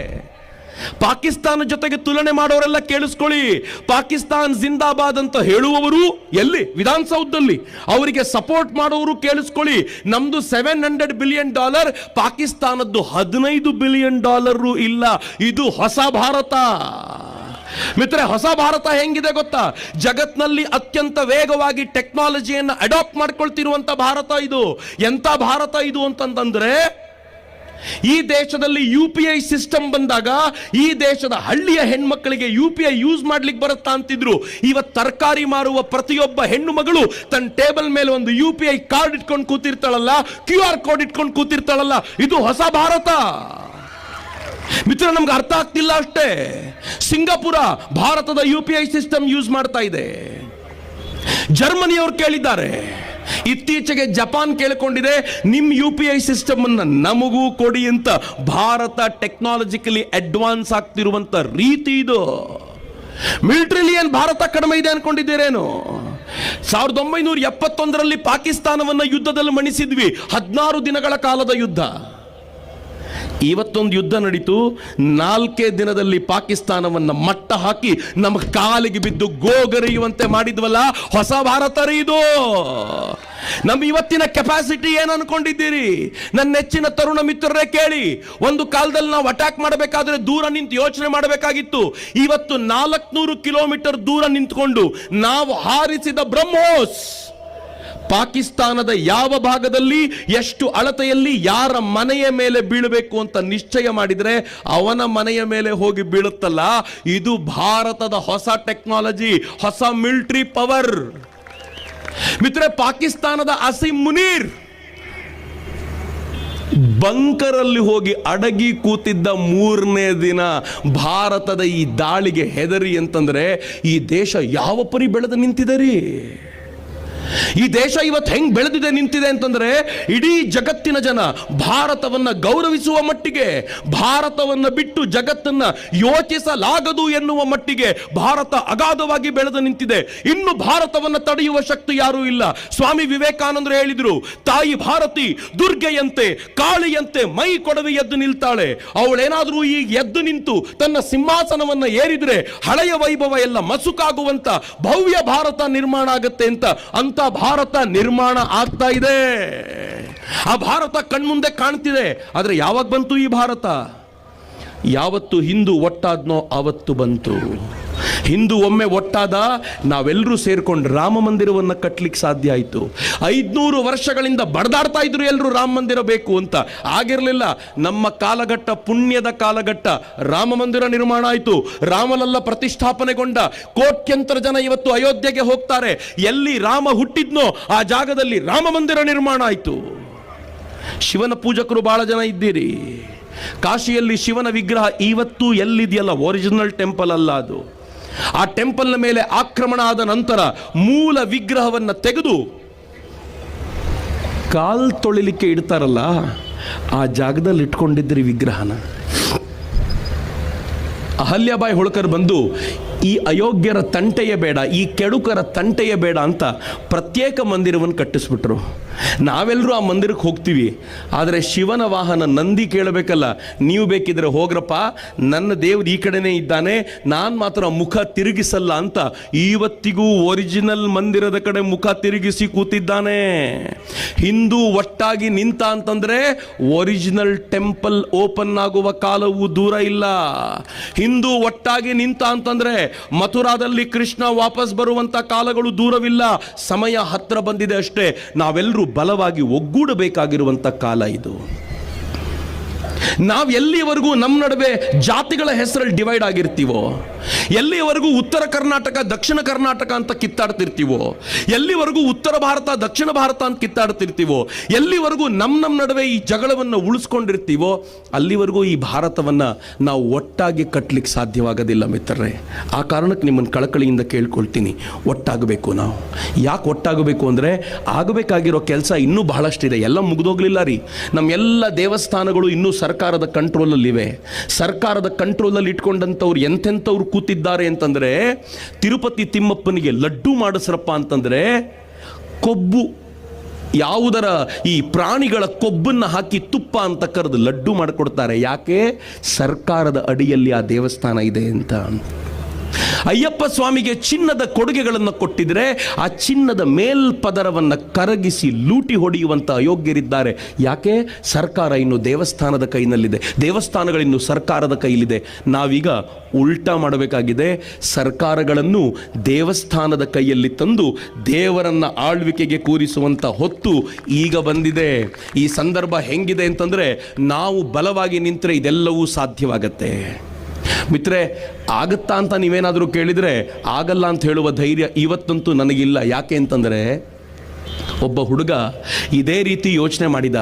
ಪಾಕಿಸ್ತಾನ ಜೊತೆಗೆ ತುಲನೆ ಮಾಡೋರೆಲ್ಲ ಕೇಳಿಸ್ಕೊಳ್ಳಿ. ಪಾಕಿಸ್ತಾನ್ ಜಿಂದಾಬಾದ್ ಅಂತ ಹೇಳುವವರು ಎಲ್ಲಿ? ವಿಧಾನಸೌಧದಲ್ಲಿ. ಅವರಿಗೆ ಸಪೋರ್ಟ್ ಮಾಡೋರು ಕೇಳಿಸ್ಕೊಳ್ಳಿ. ನಮ್ದು $700 ಬಿಲಿಯನ್, ಪಾಕಿಸ್ತಾನದ್ದು $15 ಬಿಲಿಯನ್ ಇಲ್ಲ. ಇದು ಹೊಸ ಭಾರತ. ಮಿತ್ರ, ಹೊಸ ಭಾರತ ಹೆಂಗಿದೆ ಗೊತ್ತಾ? ಜಗತ್ನಲ್ಲಿ ಅತ್ಯಂತ ವೇಗವಾಗಿ ಟೆಕ್ನಾಲಜಿಯನ್ನು ಅಡಾಪ್ಟ್ ಮಾಡ್ಕೊಳ್ತಿರುವಂತ ಭಾರತ ಇದು. ಎಂತ ಭಾರತ ಇದು ಅಂತಂದ್ರೆ, ಈ ದೇಶದಲ್ಲಿ UPI ಸಿಸ್ಟಮ್ ಬಂದಾಗ ಈ ದೇಶದ ಹಳ್ಳಿಯ ಹೆಣ್ಮಕ್ಕಳಿಗೆ UPI ಯೂಸ್ ಮಾಡ್ಲಿಕ್ಕೆ ಬರುತ್ತಾ ಅಂತಿದ್ರು. ಇವತ್ತು ತರಕಾರಿ ಮಾರುವ ಪ್ರತಿಯೊಬ್ಬ ಹೆಣ್ಣು ಮಗಳು ತನ್ನ ಟೇಬಲ್ ಮೇಲೆ ಒಂದು UPI ಕಾರ್ಡ್ ಇಟ್ಕೊಂಡು ಕೂತಿರ್ತಾಳಲ್ಲ, QR ಕೋಡ್ ಇಟ್ಕೊಂಡು ಕೂತಿರ್ತಾಳಲ್ಲ, ಇದು ಹೊಸ ಭಾರತ. ಮಿತ್ರ, ನಮ್ಗೆ ಅರ್ಥ ಆಗ್ತಿಲ್ಲ ಅಷ್ಟೇ. ಸಿಂಗಾಪುರ ಭಾರತದ UPI ಸಿಸ್ಟಮ್ ಯೂಸ್ ಮಾಡ್ತಾ ಇದೆ. ಜರ್ಮನಿಯವರು ಕೇಳಿದ್ದಾರೆ. ಇತ್ತೀಚೆಗೆ ಜಪಾನ್ ಕೇಳಿಕೊಂಡಿದೆ, ನಿಮ್ಮ UPI ಸಿಸ್ಟಮ್ ಅನ್ನ ನಮಗೂ ಕೊಡಿ ಅಂತ. ಭಾರತ ಟೆಕ್ನಾಲಜಿಕಲಿ ಅಡ್ವಾನ್ಸ್ ಆಗ್ತಿರುವಂತ ರೀತಿ ಇದು. ಮಿಲಿಟರಿಲಿ ಏನು ಭಾರತ ಕಡಿಮೆ ಇದೆ ಅನ್ಕೊಂಡಿದ್ದೀರೇನು? 1971ರಲ್ಲಿ ಪಾಕಿಸ್ತಾನವನ್ನ ಯುದ್ಧದಲ್ಲಿ ಮಣಿಸಿದ್ವಿ. 16 ದಿನಗಳ ಕಾಲದ ಯುದ್ಧ. ಇವತ್ತೊಂದು ಯುದ್ಧ ನಡೀತು, 4 ದಿನದಲ್ಲಿ ಪಾಕಿಸ್ತಾನವನ್ನ ಮಟ್ಟ ಹಾಕಿ ನಮ್ಮ ಕಾಲಿಗೆ ಬಿದ್ದು ಗೋಗರಿಯುವಂತೆ ಮಾಡಿದ್ವಲ್ಲ, ಹೊಸ ಭಾರತ ರೀ ಇದು. ನಮ್ಮ ಇವತ್ತಿನ ಕೆಪಾಸಿಟಿ ಏನು ಅನ್ಕೊಂಡಿದ್ದೀರಿ? ನನ್ನ ನೆಚ್ಚಿನ ತರುಣ ಮಿತ್ರರೇ ಕೇಳಿ. ಒಂದು ಕಾಲದಲ್ಲಿ ನಾವು ಅಟ್ಯಾಕ್ ಮಾಡಬೇಕಾದ್ರೆ ದೂರ ನಿಂತು ಯೋಚನೆ ಮಾಡಬೇಕಾಗಿತ್ತು. ಇವತ್ತು 400 ಕಿಲೋಮೀಟರ್ ದೂರ ನಿಂತ್ಕೊಂಡು ನಾವು ಹಾರಿಸಿದ ಬ್ರಹ್ಮೋಸ್ ಪಾಕಿಸ್ತಾನದ ಯಾವ ಭಾಗದಲ್ಲಿ ಎಷ್ಟು ಅಳತೆಯಲ್ಲಿ ಯಾರ ಮನೆಯ ಮೇಲೆ ಬೀಳಬೇಕು ಅಂತ ನಿಶ್ಚಯ ಮಾಡಿದ್ರೆ ಅವನ ಮನೆಯ ಮೇಲೆ ಹೋಗಿ ಬೀಳುತ್ತಲ್ಲ, ಇದು ಭಾರತದ ಹೊಸ ಟೆಕ್ನಾಲಜಿ, ಹೊಸ ಮಿಲಿಟರಿ ಪವರ್. ಮಿತ್ರ, ಪಾಕಿಸ್ತಾನದ ಅಸೀಂ ಮುನೀರ್ ಬಂಕರಲ್ಲಿ ಹೋಗಿ ಅಡಗಿ ಕೂತಿದ್ದ 3ನೇ ದಿನ ಭಾರತದ ಈ ದಾಳಿಗೆ ಹೆದರಿ ಅಂತಂದ್ರೆ ಈ ದೇಶ ಯಾವ ಪರಿ ಬೆಳೆದು ನಿಂತಿದೆ ರೀ. ಈ ದೇಶ ಇವತ್ತು ಹೆಂಗ್ ಬೆಳೆದಿದೆ ನಿಂತಿದೆ ಅಂತಂದ್ರೆ, ಇಡೀ ಜಗತ್ತಿನ ಜನ ಭಾರತವನ್ನ ಗೌರವಿಸುವ ಮಟ್ಟಿಗೆ, ಭಾರತವನ್ನ ಬಿಟ್ಟು ಜಗತ್ತನ್ನ ಯೋಚಿಸಲಾಗದು ಎನ್ನುವ ಮಟ್ಟಿಗೆ ಭಾರತ ಅಗಾಧವಾಗಿ ಬೆಳೆದು ನಿಂತಿದೆ. ಇನ್ನು ಭಾರತವನ್ನ ತಡೆಯುವ ಶಕ್ತಿ ಯಾರೂ ಇಲ್ಲ. ಸ್ವಾಮಿ ವಿವೇಕಾನಂದರು ಹೇಳಿದ್ರು, ತಾಯಿ ಭಾರತಿ ದುರ್ಗೆಯಂತೆ ಕಾಳಿಯಂತೆ ಮೈ ಕೊಡವಿ ಎದ್ದು ನಿಲ್ತಾಳೆ. ಅವಳೇನಾದ್ರೂ ಈಗ ಎದ್ದು ನಿಂತು ತನ್ನ ಸಿಂಹಾಸನವನ್ನ ಏರಿದ್ರೆ ಹಳೆಯ ವೈಭವ ಎಲ್ಲ ಮಸುಕಾಗುವಂತ ಭವ್ಯ ಭಾರತ ನಿರ್ಮಾಣ ಆಗತ್ತೆ ಅಂತ ಭಾರತ ನಿರ್ಮಾಣ ಆಗ್ತಾ ಇದೆ. ಆ ಭಾರತ ಕಣ್ಮುಂದೆ ಕಾಣ್ತಿದೆ. ಆದ್ರೆ ಯಾವಾಗ ಬಂತು ಈ ಭಾರತ? ಯಾವತ್ತು ಹಿಂದೂ ಒಟ್ಟಾದ್ನೋ ಅವತ್ತು ಬಂತು. ಹಿಂದೂ ಒಮ್ಮೆ ಒಟ್ಟಾದ, ನಾವೆಲ್ಲರೂ ಸೇರ್ಕೊಂಡು ರಾಮ ಮಂದಿರವನ್ನು ಕಟ್ಟಲಿಕ್ಕೆ ಸಾಧ್ಯ ಆಯಿತು. 500 ವರ್ಷಗಳಿಂದ ಬಡದಾಡ್ತಾ ಇದ್ರು ಎಲ್ಲರೂ ರಾಮ ಮಂದಿರ ಬೇಕು ಅಂತ. ಆಗಿರಲಿಲ್ಲ. ನಮ್ಮ ಕಾಲಘಟ್ಟ, ಪುಣ್ಯದ ಕಾಲಘಟ್ಟ, ರಾಮ ಮಂದಿರ ನಿರ್ಮಾಣ ಆಯಿತು. ರಾಮಲಲ್ಲ ಪ್ರತಿಷ್ಠಾಪನೆಗೊಂಡ. ಕೋಟ್ಯಂತರ ಜನ ಇವತ್ತು ಅಯೋಧ್ಯೆಗೆ ಹೋಗ್ತಾರೆ. ಎಲ್ಲಿ ರಾಮ ಹುಟ್ಟಿದ್ನೋ ಆ ಜಾಗದಲ್ಲಿ ರಾಮ ಮಂದಿರ ನಿರ್ಮಾಣ ಆಯಿತು. ಶಿವನ ಪೂಜಕರು ಬಹಳ ಜನ ಇದ್ದೀರಿ. ಕಾಶಿಯಲ್ಲಿ ಶಿವನ ವಿಗ್ರಹ ಇವತ್ತು ಎಲ್ಲಿದೆಯಲ್ಲ, ಒರಿಜಿನಲ್ ಟೆಂಪಲ್ ಅಲ್ಲ ಅದು. ಆ ಟೆಂಪಲ್ನ ಮೇಲೆ ಆಕ್ರಮಣ ಆದ ನಂತರ ಮೂಲ ವಿಗ್ರಹವನ್ನು ತೆಗೆದು ಕಾಲ್ ತೊಳಿಲಿಕ್ಕೆ ಇಡ್ತಾರಲ್ಲ, ಆ ಜಾಗದಲ್ಲಿ ಇಟ್ಕೊಂಡಿದ್ರಿ ವಿಗ್ರಹನ. ಅಹಲ್ಯಾಬಾಯಿ ಹೋಳ್ಕರ್ ಬಂದು ಈ ಅಯೋಗ್ಯರ ತಂಟೆಯೇ ಬೇಡ, ಈ ಕೆಡುಕರ ತಂಟೆಯೇ ಬೇಡ ಅಂತ ಪ್ರತ್ಯೇಕ ಮಂದಿರವನ್ನು ಕಟ್ಟಿಸ್ಬಿಟ್ರು. ನಾವೆಲ್ಲರೂ ಆ ಮಂದಿರಕ್ಕೆ ಹೋಗ್ತೀವಿ. ಆದರೆ ಶಿವನ ವಾಹನ ನಂದಿ ಕೇಳಬೇಕಲ್ಲ, ನೀವು ಬೇಕಿದ್ರೆ ಹೋಗ್ರಪ್ಪ, ನನ್ನ ದೇವ್ರು ಈ ಕಡೆನೇ ಇದ್ದಾನೆ, ನಾನು ಮಾತ್ರ ಮುಖ ತಿರುಗಿಸಲ್ಲ ಅಂತ ಇವತ್ತಿಗೂ ಒರಿಜಿನಲ್ ಮಂದಿರದ ಕಡೆ ಮುಖ ತಿರುಗಿಸಿ ಕೂತಿದ್ದಾನೆ. ಹಿಂದೂ ಒಟ್ಟಾಗಿ ನಿಂತ ಅಂತಂದ್ರೆ ಒರಿಜಿನಲ್ ಟೆಂಪಲ್ ಓಪನ್ ಆಗುವ ಕಾಲವೂ ದೂರ ಇಲ್ಲ. ಹಿಂದೂ ಒಟ್ಟಾಗಿ ನಿಂತ ಅಂತಂದ್ರೆ ಮಥುರಾದಲ್ಲಿ ಕೃಷ್ಣ ವಾಪಸ್ ಬರುವಂತ ಕಾಲಗಳು ದೂರವಿಲ್ಲ. ಸಮಯ ಹತ್ರ ಬಂದಿದೆ ಅಷ್ಟೇ. ನಾವೆಲ್ಲರೂ ಬಲವಾಗಿ ಒಗ್ಗೂಡಬೇಕಾಗಿರುವಂತ ಕಾಲ ಇದು. ನಾವು ಎಲ್ಲಿವರೆಗೂ ನಮ್ಮ ನಡುವೆ ಜಾತಿಗಳ ಹೆಸರಲ್ಲಿ ಡಿವೈಡ್ ಆಗಿರ್ತೀವೋ, ಎಲ್ಲಿವರೆಗೂ ಉತ್ತರ ಕರ್ನಾಟಕ ದಕ್ಷಿಣ ಕರ್ನಾಟಕ ಅಂತ ಕಿತ್ತಾಡ್ತಿರ್ತೀವೋ, ಎಲ್ಲಿವರೆಗೂ ಉತ್ತರ ಭಾರತ ದಕ್ಷಿಣ ಭಾರತ ಅಂತ ಕಿತ್ತಾಡ್ತಿರ್ತೀವೋ, ಎಲ್ಲಿವರೆಗೂ ನಮ್ಮ ನಡುವೆ ಈ ಜಗಳವನ್ನು ಉಳಿಸ್ಕೊಂಡಿರ್ತೀವೋ, ಅಲ್ಲಿವರೆಗೂ ಈ ಭಾರತವನ್ನು ನಾವು ಒಟ್ಟಾಗಿ ಕಟ್ಟಲಿಕ್ಕೆ ಸಾಧ್ಯವಾಗೋದಿಲ್ಲ ಮಿತ್ರರೇ. ಆ ಕಾರಣಕ್ಕೆ ನಿಮ್ಮನ್ನು ಕಳಕಳಿಯಿಂದ ಕೇಳ್ಕೊಳ್ತೀನಿ, ಒಟ್ಟಾಗಬೇಕು. ನಾವು ಯಾಕೆ ಒಟ್ಟಾಗಬೇಕು ಅಂದರೆ, ಆಗಬೇಕಾಗಿರೋ ಕೆಲಸ ಇನ್ನೂ ಬಹಳಷ್ಟಿದೆ. ಎಲ್ಲ ಮುಗಿದೋಗ್ಲಿಲ್ಲ ರೀ. ನಮ್ಮೆಲ್ಲ ದೇವಸ್ಥಾನಗಳು ಇನ್ನೂ ಸರ್ಕಾರದ ಕಂಟ್ರೋಲಲ್ಲಿವೆ. ಸರ್ಕಾರದ ಕಂಟ್ರೋಲಲ್ಲಿ ಇಟ್ಕೊಂಡಂಥವ್ರು ಎಂತೆಂಥವ್ರು ಕೂತಿದ್ದಾರೆ ಅಂತಂದರೆ, ತಿರುಪತಿ ತಿಮ್ಮಪ್ಪನಿಗೆ ಲಡ್ಡು ಮಾಡಿಸ್ರಪ್ಪ ಅಂತಂದರೆ ಕೊಬ್ಬು, ಯಾವುದರ ಈ ಪ್ರಾಣಿಗಳ ಕೊಬ್ಬನ್ನು ಹಾಕಿ ತುಪ್ಪ ಅಂತ ಕರೆದು ಲಡ್ಡು ಮಾಡಿಕೊಡ್ತಾರೆ. ಯಾಕೆ? ಸರ್ಕಾರದ ಅಡಿಯಲ್ಲಿ ಆ ದೇವಸ್ಥಾನ ಇದೆ ಅಂತ. ಅಯ್ಯಪ್ಪ ಸ್ವಾಮಿಗೆ ಚಿನ್ನದ ಕೊಡುಗೆಗಳನ್ನು ಕೊಟ್ಟಿದ್ರೆ ಆ ಚಿನ್ನದ ಮೇಲ್ಪದರವನ್ನು ಕರಗಿಸಿ ಲೂಟಿ ಹೊಡೆಯುವಂಥ ಅಯೋಗ್ಯರಿದ್ದಾರೆ. ಯಾಕೆ? ಸರ್ಕಾರ ಇನ್ನು ದೇವಸ್ಥಾನದ ಕೈನಲ್ಲಿದೆ, ದೇವಸ್ಥಾನಗಳಿನ್ನು ಸರ್ಕಾರದ ಕೈಲಿದೆ. ನಾವೀಗ ಉಲ್ಟಾ ಮಾಡಬೇಕಾಗಿದೆ. ಸರ್ಕಾರಗಳನ್ನು ದೇವಸ್ಥಾನದ ಕೈಯಲ್ಲಿ ತಂದು ದೇವರನ್ನ ಆಳ್ವಿಕೆಗೆ ಕೂರಿಸುವಂಥ ಹೊತ್ತು ಈಗ ಬಂದಿದೆ. ಈ ಸಂದರ್ಭ ಹೆಂಗಿದೆ ಅಂತಂದರೆ, ನಾವು ಬಲವಾಗಿ ನಿಂತರೆ ಇದೆಲ್ಲವೂ ಸಾಧ್ಯವಾಗತ್ತೆ. ಮಿತ್ರೇ, ಆಗುತ್ತಾ ಅಂತ ನೀವೇನಾದರೂ ಕೇಳಿದರೆ ಆಗಲ್ಲ ಅಂತ ಹೇಳುವ ಧೈರ್ಯ ಇವತ್ತಂತೂ ನನಗಿಲ್ಲ. ಯಾಕೆ ಅಂತಂದರೆ, ಒಬ್ಬ ಹುಡುಗ ಇದೇ ರೀತಿ ಯೋಚನೆ ಮಾಡಿದ.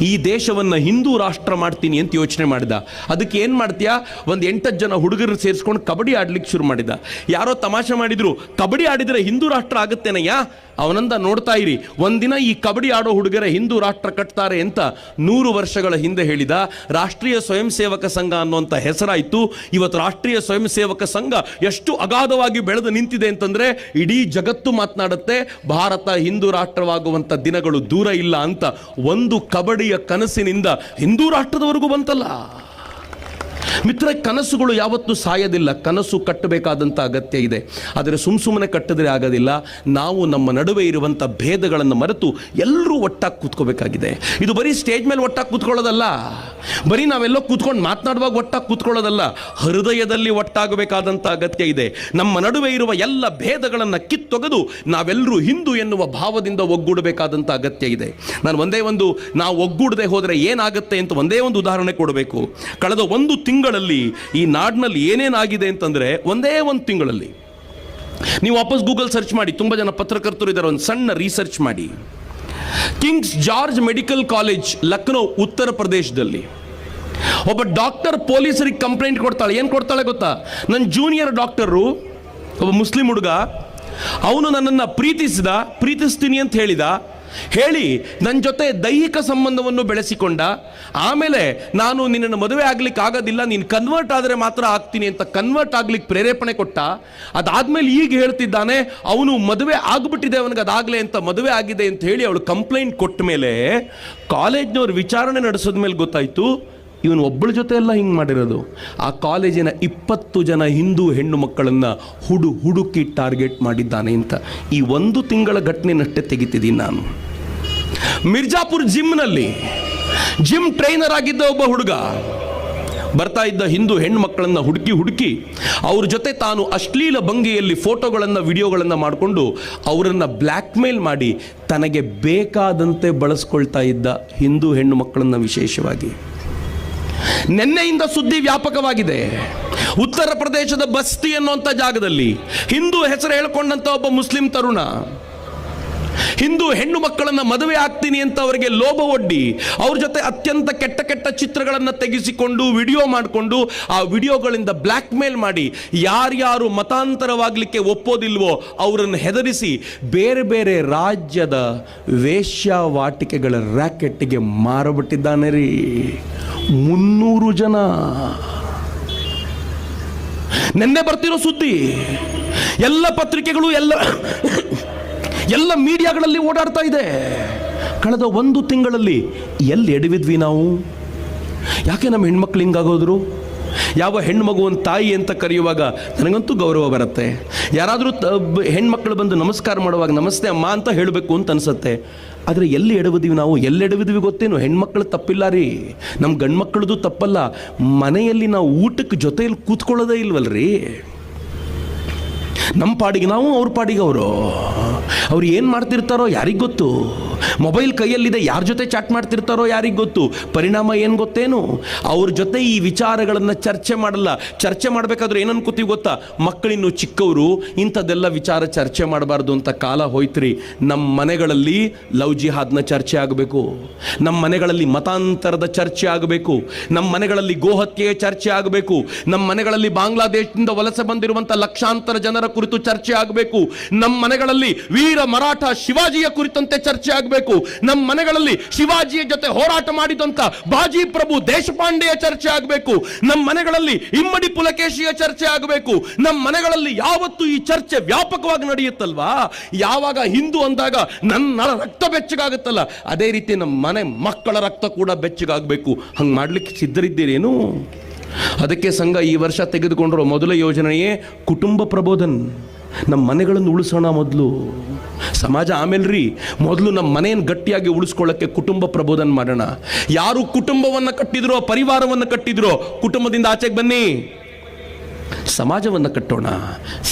ಈ ದೇಶವನ್ನು ಹಿಂದೂ ರಾಷ್ಟ್ರ ಮಾಡ್ತೀನಿ ಅಂತ ಯೋಚನೆ ಮಾಡಿದ. ಅದಕ್ಕೆ ಏನು ಮಾಡ್ತೀಯಾ, ಒಂದು 8 ಜನ ಹುಡುಗರು ಸೇರಿಸ್ಕೊಂಡು ಕಬಡ್ಡಿ ಆಡ್ಲಿಕ್ಕೆ ಶುರು ಮಾಡಿದ. ಯಾರೋ ತಮಾಷೆ ಮಾಡಿದ್ರು, ಕಬಡ್ಡಿ ಆಡಿದರೆ ಹಿಂದೂ ರಾಷ್ಟ್ರ ಆಗುತ್ತೇನಯ್ಯ? ಅವನಂದ ನೋಡ್ತಾ ಇರಿ, ಒಂದಿನ ಈ ಕಬಡ್ಡಿ ಆಡೋ ಹುಡುಗರ ಹಿಂದೂ ರಾಷ್ಟ್ರ ಕಟ್ತಾರೆ ಅಂತ 100 ವರ್ಷಗಳ ಹಿಂದೆ ಹೇಳಿದ. ರಾಷ್ಟ್ರೀಯ ಸ್ವಯಂ ಸೇವಕ ಸಂಘ ಅನ್ನುವಂಥ ಹೆಸರಾಯಿತು. ಇವತ್ತು ರಾಷ್ಟ್ರೀಯ ಸ್ವಯಂ ಸೇವಕ ಸಂಘ ಎಷ್ಟು ಅಗಾಧವಾಗಿ ಬೆಳೆದು ನಿಂತಿದೆ ಅಂತಂದರೆ, ಇಡೀ ಜಗತ್ತು ಮಾತನಾಡುತ್ತೆ, ಭಾರತ ಹಿಂದೂ ರಾಷ್ಟ್ರವಾಗುವಂಥ ದಿನಗಳು ದೂರ ಇಲ್ಲ ಅಂತ. ಒಂದು ಕಬಡ್ಡಿಯ ಕನಸಿನಿಂದ ಹಿಂದೂ ರಾಷ್ಟ್ರದವರೆಗೂ ಬಂತಲ್ಲ. ಮಿತ್ರ, ಕನಸುಗಳು ಯಾವತ್ತೂ ಸಾಯೋದಿಲ್ಲ. ಕನಸು ಕಟ್ಟಬೇಕಾದಂಥ ಅಗತ್ಯ ಇದೆ. ಆದರೆ ಸುಮ್ಮನೆ ಕಟ್ಟಿದ್ರೆ ಆಗೋದಿಲ್ಲ. ನಾವು ನಮ್ಮ ನಡುವೆ ಇರುವಂಥ ಭೇದಗಳನ್ನು ಮರೆತು ಎಲ್ಲರೂ ಒಟ್ಟಾಗಿ ಕೂತ್ಕೋಬೇಕಾಗಿದೆ. ಇದು ಬರೀ ಸ್ಟೇಜ್ ಮೇಲೆ ಒಟ್ಟಾಗಿ ಕೂತ್ಕೊಳ್ಳೋದಲ್ಲ, ಬರೀ ನಾವೆಲ್ಲೋ ಕೂತ್ಕೊಂಡು ಮಾತನಾಡುವಾಗ ಒಟ್ಟಾಗಿ ಕೂತ್ಕೊಳ್ಳೋದಲ್ಲ, ಹೃದಯದಲ್ಲಿ ಒಟ್ಟಾಗಬೇಕಾದಂಥ ಅಗತ್ಯ ಇದೆ. ನಮ್ಮ ನಡುವೆ ಇರುವ ಎಲ್ಲ ಭೇದಗಳನ್ನು ಕಿತ್ತೊಗೆದು ನಾವೆಲ್ಲರೂ ಹಿಂದೂ ಎನ್ನುವ ಭಾವದಿಂದ ಒಗ್ಗೂಡಬೇಕಾದಂಥ ಅಗತ್ಯ ಇದೆ. ನಾನು ನಾವು ಒಗ್ಗೂಡದೆ ಹೋದರೆ ಏನಾಗುತ್ತೆ ಅಂತ ಒಂದೇ ಒಂದು ಉದಾಹರಣೆ ಕೊಡಬೇಕು. ಕಳೆದ 1 ತಿಂಗಳಲ್ಲಿ ಈ ನಾಡಿನಲ್ಲಿ ಏನೇನಾಗಿದೆ ಅಂತಂದ್ರೆ, ಒಂದೇ 1 ತಿಂಗಳಲ್ಲಿ ನೀವು ವಾಪಸ್ ಗೂಗಲ್ ಸರ್ಚ್ ಮಾಡಿ, ತುಂಬ ಜನ ಪತ್ರಕರ್ತರು ಇದ್ದಾರೆ, ಒಂದು ಸಣ್ಣ ರಿಸರ್ಚ್ ಮಾಡಿ. Kings George medical college, Lucknow, ಉತ್ತರ ಪ್ರದೇಶದಲ್ಲಿ ಒಬ್ಬ ಡಾಕ್ಟರ್ ಪೊಲೀಸರಿಗೆ ಕಂಪ್ಲೇಂಟ್ ಕೊಡ್ತಾಳೆ. ಏನು ಕೊಡ್ತಾಳೆ ಗೊತ್ತಾ? ನನ್ನ ಜೂನಿಯರ್ ಡಾಕ್ಟರು ಒಬ್ಬ ಮುಸ್ಲಿಂ ಹುಡುಗ, ಅವನು ನನ್ನನ್ನು ಪ್ರೀತಿಸ್ತೀನಿ ಅಂತ ಹೇಳಿ ನನ್ನ ಜೊತೆ ದೈಹಿಕ ಸಂಬಂಧವನ್ನು ಬೆಳೆಸಿಕೊಂಡ. ಆಮೇಲೆ ನಾನು ನಿನ್ನನ್ನು ಮದುವೆ ಆಗ್ಲಿಕ್ಕೆ ಆಗೋದಿಲ್ಲ, ನೀನು ಕನ್ವರ್ಟ್ ಆದರೆ ಮಾತ್ರ ಆಗ್ತೀನಿ ಅಂತ ಕನ್ವರ್ಟ್ ಆಗ್ಲಿಕ್ಕೆ ಪ್ರೇರೇಪಣೆ ಕೊಟ್ಟ. ಅದಾದ್ಮೇಲೆ ಈಗ ಹೇಳ್ತಿದ್ದಾನೆ ಅವನು ಮದುವೆ ಆಗ್ಬಿಟ್ಟಿದೆ, ಅವನಿಗೆ ಅದಾಗಲೇ ಅಂತ ಮದುವೆ ಆಗಿದೆ ಅಂತ ಹೇಳಿ ಅವಳು ಕಂಪ್ಲೇಂಟ್ ಕೊಟ್ಟ ಮೇಲೆ ಕಾಲೇಜ್ನವ್ರು ವಿಚಾರಣೆ ನಡೆಸೋದ ಮೇಲೆ ಗೊತ್ತಾಯ್ತು ಇವನು ಒಬ್ಬಳ ಜೊತೆ ಎಲ್ಲ ಹಿಂಗೆ ಮಾಡಿರೋದು. ಆ ಕಾಲೇಜಿನ 20 ಜನ ಹಿಂದೂ ಹೆಣ್ಣು ಮಕ್ಕಳನ್ನು ಹುಡುಕಿ ಟಾರ್ಗೆಟ್ ಮಾಡಿದ್ದಾನೆ ಅಂತ. ಈ 1 ತಿಂಗಳ ಘಟನೆನಷ್ಟೇ ತೆಗಿತಿದ್ದೀನಿ ನಾನು. ಮಿರ್ಜಾಪುರ್ ಜಿಮ್ನಲ್ಲಿ ಜಿಮ್ ಟ್ರೈನರ್ ಆಗಿದ್ದ ಒಬ್ಬ ಹುಡುಗ ಬರ್ತಾ ಇದ್ದ ಹಿಂದೂ ಹೆಣ್ಣು ಮಕ್ಕಳನ್ನು ಹುಡುಕಿ ಅವ್ರ ಜೊತೆ ತಾನು ಅಶ್ಲೀಲ ಭಂಗಿಯಲ್ಲಿ ಫೋಟೋಗಳನ್ನು ವಿಡಿಯೋಗಳನ್ನು ಮಾಡಿಕೊಂಡು ಅವರನ್ನು ಬ್ಲ್ಯಾಕ್ ಮೇಲ್ ಮಾಡಿ ತನಗೆ ಬೇಕಾದಂತೆ ಬಳಸ್ಕೊಳ್ತಾ ಇದ್ದ ಹಿಂದೂ ಹೆಣ್ಣು ಮಕ್ಕಳನ್ನು. ವಿಶೇಷವಾಗಿ ನಿನ್ನೆಯಿಂದ ಸುದ್ದಿ ವ್ಯಾಪಕವಾಗಿದೆ. ಉತ್ತರ ಪ್ರದೇಶದ ಬಸ್ತಿ ಅನ್ನುವಂಥ ಜಾಗದಲ್ಲಿ ಹಿಂದೂ ಹೆಸರು ಹೇಳಿಕೊಂಡಂಥ ಒಬ್ಬ ಮುಸ್ಲಿಂ ತರುಣ ಹಿಂದೂ ಹೆಣ್ಣು ಮಕ್ಕಳನ್ನು ಮದುವೆ ಆಗ್ತೀನಿ ಅಂತ ಅವರಿಗೆ ಲೋಭ ಒಡ್ಡಿ ಅವ್ರ ಜೊತೆ ಅತ್ಯಂತ ಕೆಟ್ಟ ಚಿತ್ರಗಳನ್ನು ತೆಗೆಸಿಕೊಂಡು ವಿಡಿಯೋ ಮಾಡಿಕೊಂಡು ಆ ವಿಡಿಯೋಗಳಿಂದ ಬ್ಲ್ಯಾಕ್ ಮೇಲ್ ಮಾಡಿ ಯಾರ್ಯಾರು ಮತಾಂತರವಾಗಲಿಕ್ಕೆ ಒಪ್ಪೋದಿಲ್ವೋ ಅವರನ್ನು ಹೆದರಿಸಿ ಬೇರೆ ಬೇರೆ ರಾಜ್ಯದ ವೇಶ್ಯಾವಾಟಿಕೆಗಳ ರ್ಯಾಕೆಟ್ಗೆ ಮಾರಬಿಟ್ಟಿದ್ದಾನೆ ರೀ. 300 ಜನ. ನಿನ್ನೆ ಬರ್ತಿರೋ ಸುದ್ದಿ ಎಲ್ಲ ಪತ್ರಿಕೆಗಳು ಎಲ್ಲ ಮೀಡಿಯಾಗಳಲ್ಲಿ ಓಡಾಡ್ತಾ ಇದೆ. ಕಳೆದ 1 ತಿಂಗಳಲ್ಲಿ ಎಲ್ಲಿ ಎಡವಿದ್ವಿ ನಾವು? ಯಾಕೆ ನಮ್ಮ ಹೆಣ್ಮಕ್ಳು ಹಿಂಗಾಗೋದ್ರು? ಯಾವ ಹೆಣ್ಮಗುವನ್ನು ತಾಯಿ ಅಂತ ಕರೆಯುವಾಗ ನನಗಂತೂ ಗೌರವ ಬರುತ್ತೆ. ಯಾರಾದರೂ ಹೆಣ್ಮಕ್ಳು ಬಂದು ನಮಸ್ಕಾರ ಮಾಡುವಾಗ ನಮಸ್ತೆ ಅಮ್ಮ ಅಂತ ಹೇಳಬೇಕು ಅಂತ ಅನಿಸುತ್ತೆ. ಆದರೆ ಎಲ್ಲಿ ಎಡವಿದ್ವಿ ನಾವು? ಎಲ್ಲಿಡವಿದ್ವಿ ಗೊತ್ತೇನು? ಹೆಣ್ಮಕ್ಳು ತಪ್ಪಿಲ್ಲ ರೀ, ನಮ್ಮ ಗಂಡು ಮಕ್ಕಳದು ತಪ್ಪಲ್ಲ. ಮನೆಯಲ್ಲಿ ನಾವು ಊಟಕ್ಕೆ ಜೊತೆಯಲ್ಲಿ ಕೂತ್ಕೊಳ್ಳೋದೇ ಇಲ್ವಲ್ರಿ. ನಮ್ಮ ಪಾಡಿಗೆ ನಾವು, ಅವ್ರ ಪಾಡಿಗೆ ಅವರು ಏನು ಮಾಡ್ತಿರ್ತಾರೋ ಯಾರಿಗೆ ಗೊತ್ತು. ಮೊಬೈಲ್ ಕೈಯಲ್ಲಿದೆ, ಯಾರ ಜೊತೆ ಚಾಟ್ ಮಾಡ್ತಿರ್ತಾರೋ ಯಾರಿಗೆ ಗೊತ್ತು. ಪರಿಣಾಮ ಏನು ಗೊತ್ತೇನು, ಅವ್ರ ಜೊತೆ ಈ ವಿಚಾರಗಳನ್ನು ಚರ್ಚೆ ಮಾಡಲ್ಲ. ಚರ್ಚೆ ಮಾಡಬೇಕಾದ್ರೆ ಏನು ಅನ್ಕೋತೀವಿ ಗೊತ್ತಾ, ಮಕ್ಕಳಿನ್ನು ಚಿಕ್ಕವರು, ಇಂಥದ್ದೆಲ್ಲ ವಿಚಾರ ಚರ್ಚೆ ಮಾಡಬಾರ್ದು ಅಂತ ಕಾಲ ಹೋಯ್ತ್ರಿ. ನಮ್ಮ ಮನೆಗಳಲ್ಲಿ ಲವ್ ಜಿಹಾದ್ನ ಚರ್ಚೆ ಆಗಬೇಕು, ನಮ್ಮ ಮನೆಗಳಲ್ಲಿ ಮತಾಂತರದ ಚರ್ಚೆ ಆಗಬೇಕು, ನಮ್ಮ ಮನೆಗಳಲ್ಲಿ ಗೋಹತ್ಯೆಯ ಚರ್ಚೆ ಆಗಬೇಕು, ನಮ್ಮ ಮನೆಗಳಲ್ಲಿ ಬಾಂಗ್ಲಾದೇಶದಿಂದ ವಲಸೆ ಬಂದಿರುವಂಥ ಲಕ್ಷಾಂತರ ಜನರ ಕುರಿತು ಚರ್ಚೆ ಆಗಬೇಕು, ನಮ್ಮ ಮನೆಗಳಲ್ಲಿ ವೀರ ಮರಾಠ ಶಿವಾಜಿಯ ಕುರಿತಂತೆ ಚರ್ಚೆ ಆಗಬೇಕು, ನಮ್ಮ ಮನೆಗಳಲ್ಲಿ ಶಿವಾಜಿಯ ಜೊತೆ ಹೋರಾಟ ಮಾಡಿದಂತ ಬಾಜಿ ಪ್ರಭು ದೇಶಪಾಂಡೆಯ ಚರ್ಚೆ ಆಗಬೇಕು, ನಮ್ಮ ಮನೆಗಳಲ್ಲಿ ಇಮ್ಮಡಿ ಪುಲಕೇಶಿಯ ಚರ್ಚೆ ಆಗಬೇಕು. ನಮ್ಮ ಮನೆಗಳಲ್ಲಿ ಯಾವತ್ತು ಈ ಚರ್ಚೆ ವ್ಯಾಪಕವಾಗಿ ನಡೆಯುತ್ತಲ್ವಾ, ಯಾವಾಗ ಹಿಂದೂ ಅಂದಾಗ ನನ್ನ ರಕ್ತ ಬೆಚ್ಚಗಾಗುತ್ತಲ್ಲ, ಅದೇ ರೀತಿ ನಮ್ಮ ಮನೆ ಮಕ್ಕಳ ರಕ್ತ ಕೂಡ ಬೆಚ್ಚಗಾಗಬೇಕು. ಹಂಗೆ ಮಾಡ್ಲಿಕ್ಕೆ ಸಿದ್ಧರಿದ್ದೀರೇನು? ಅದಕ್ಕೆ ಸಂಘ ಈ ವರ್ಷ ತೆಗೆದುಕೊಂಡಿರೋ ಮೊದಲ ಯೋಜನೆಯೇ ಕುಟುಂಬ ಪ್ರಬೋಧನ್. ನಮ್ಮ ಮನೆಗಳನ್ನು ಉಳಿಸೋಣ ಮೊದಲು, ಸಮಾಜ ಆಮೇಲೆ ರೀ. ಮೊದಲು ನಮ್ಮ ಮನೆಯನ್ನು ಗಟ್ಟಿಯಾಗಿ ಉಳಿಸ್ಕೊಳ್ಳೋಕ್ಕೆ ಕುಟುಂಬ ಪ್ರಬೋಧನ ಮಾಡೋಣ. ಯಾರು ಕುಟುಂಬವನ್ನು ಕಟ್ಟಿದ್ರೋ, ಪರಿವಾರವನ್ನು ಕಟ್ಟಿದ್ರೋ, ಕುಟುಂಬದಿಂದ ಆಚೆಗೆ ಬನ್ನಿ, ಸಮಾಜವನ್ನು ಕಟ್ಟೋಣ.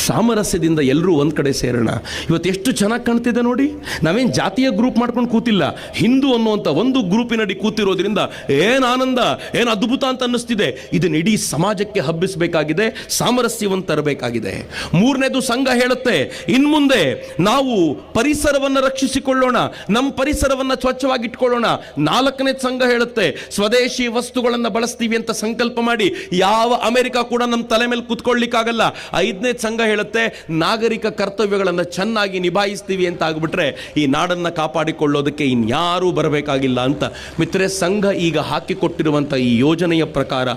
ಸಾಮರಸ್ಯದಿಂದ ಎಲ್ಲರೂ ಒಂದು ಕಡೆ ಸೇರೋಣ. ಇವತ್ತು ಎಷ್ಟು ಚೆನ್ನಾಗಿ ಕಾಣ್ತಿದೆ ನೋಡಿ. ನಾವೇನು ಜಾತಿಯ ಗ್ರೂಪ್ ಮಾಡ್ಕೊಂಡು ಕೂತಿಲ್ಲ, ಹಿಂದೂ ಅನ್ನುವಂಥ ಒಂದು ಗ್ರೂಪಿನಡಿ ಕೂತಿರೋದ್ರಿಂದ ಏನು ಆನಂದ, ಏನು ಅದ್ಭುತ ಅಂತ ಅನ್ನಿಸ್ತಿದೆ. ಇದನ್ನ ಇಡೀ ಸಮಾಜಕ್ಕೆ ಹಬ್ಬಿಸಬೇಕಾಗಿದೆ, ಸಾಮರಸ್ಯವನ್ನು ತರಬೇಕಾಗಿದೆ. ಮೂರನೇದು ಸಂಘ ಹೇಳುತ್ತೆ, ಇನ್ಮುಂದೆ ನಾವು ಪರಿಸರವನ್ನು ರಕ್ಷಿಸಿಕೊಳ್ಳೋಣ, ನಮ್ಮ ಪರಿಸರವನ್ನು ಸ್ವಚ್ಛವಾಗಿಟ್ಕೊಳ್ಳೋಣ. ನಾಲ್ಕನೇದು ಸಂಘ ಹೇಳುತ್ತೆ, ಸ್ವದೇಶಿ ವಸ್ತುಗಳನ್ನು ಬಳಸ್ತೀವಿ ಅಂತ ಸಂಕಲ್ಪ ಮಾಡಿ ಯಾವ ಅಮೆರಿಕ ಕೂಡ ನಮ್ಮ ತಲೆ ಮೇಲೆ ಕೂತ್ಕೊಳ್ಳಿಕ್ಕಾಗಲ್ಲ. ಐದನೇ ಸಂಘ ಹೇಳುತ್ತೆ, ನಾಗರಿಕ ಕರ್ತವ್ಯಗಳನ್ನು ಚೆನ್ನಾಗಿ ನಿಭಾಯಿಸ್ತೀವಿ ಅಂತ ಆಗ್ಬಿಟ್ರೆ ಈ ನಾಡನ್ನು ಕಾಪಾಡಿಕೊಳ್ಳೋದಕ್ಕೆ ಇನ್ಯಾರೂ ಬರಬೇಕಾಗಿಲ್ಲ ಅಂತ. ಮಿತ್ರರೇ, ಸಂಘ ಈಗ ಹಾಕಿಕೊಟ್ಟಿರುವಂಥ ಈ ಯೋಜನೆಯ ಪ್ರಕಾರ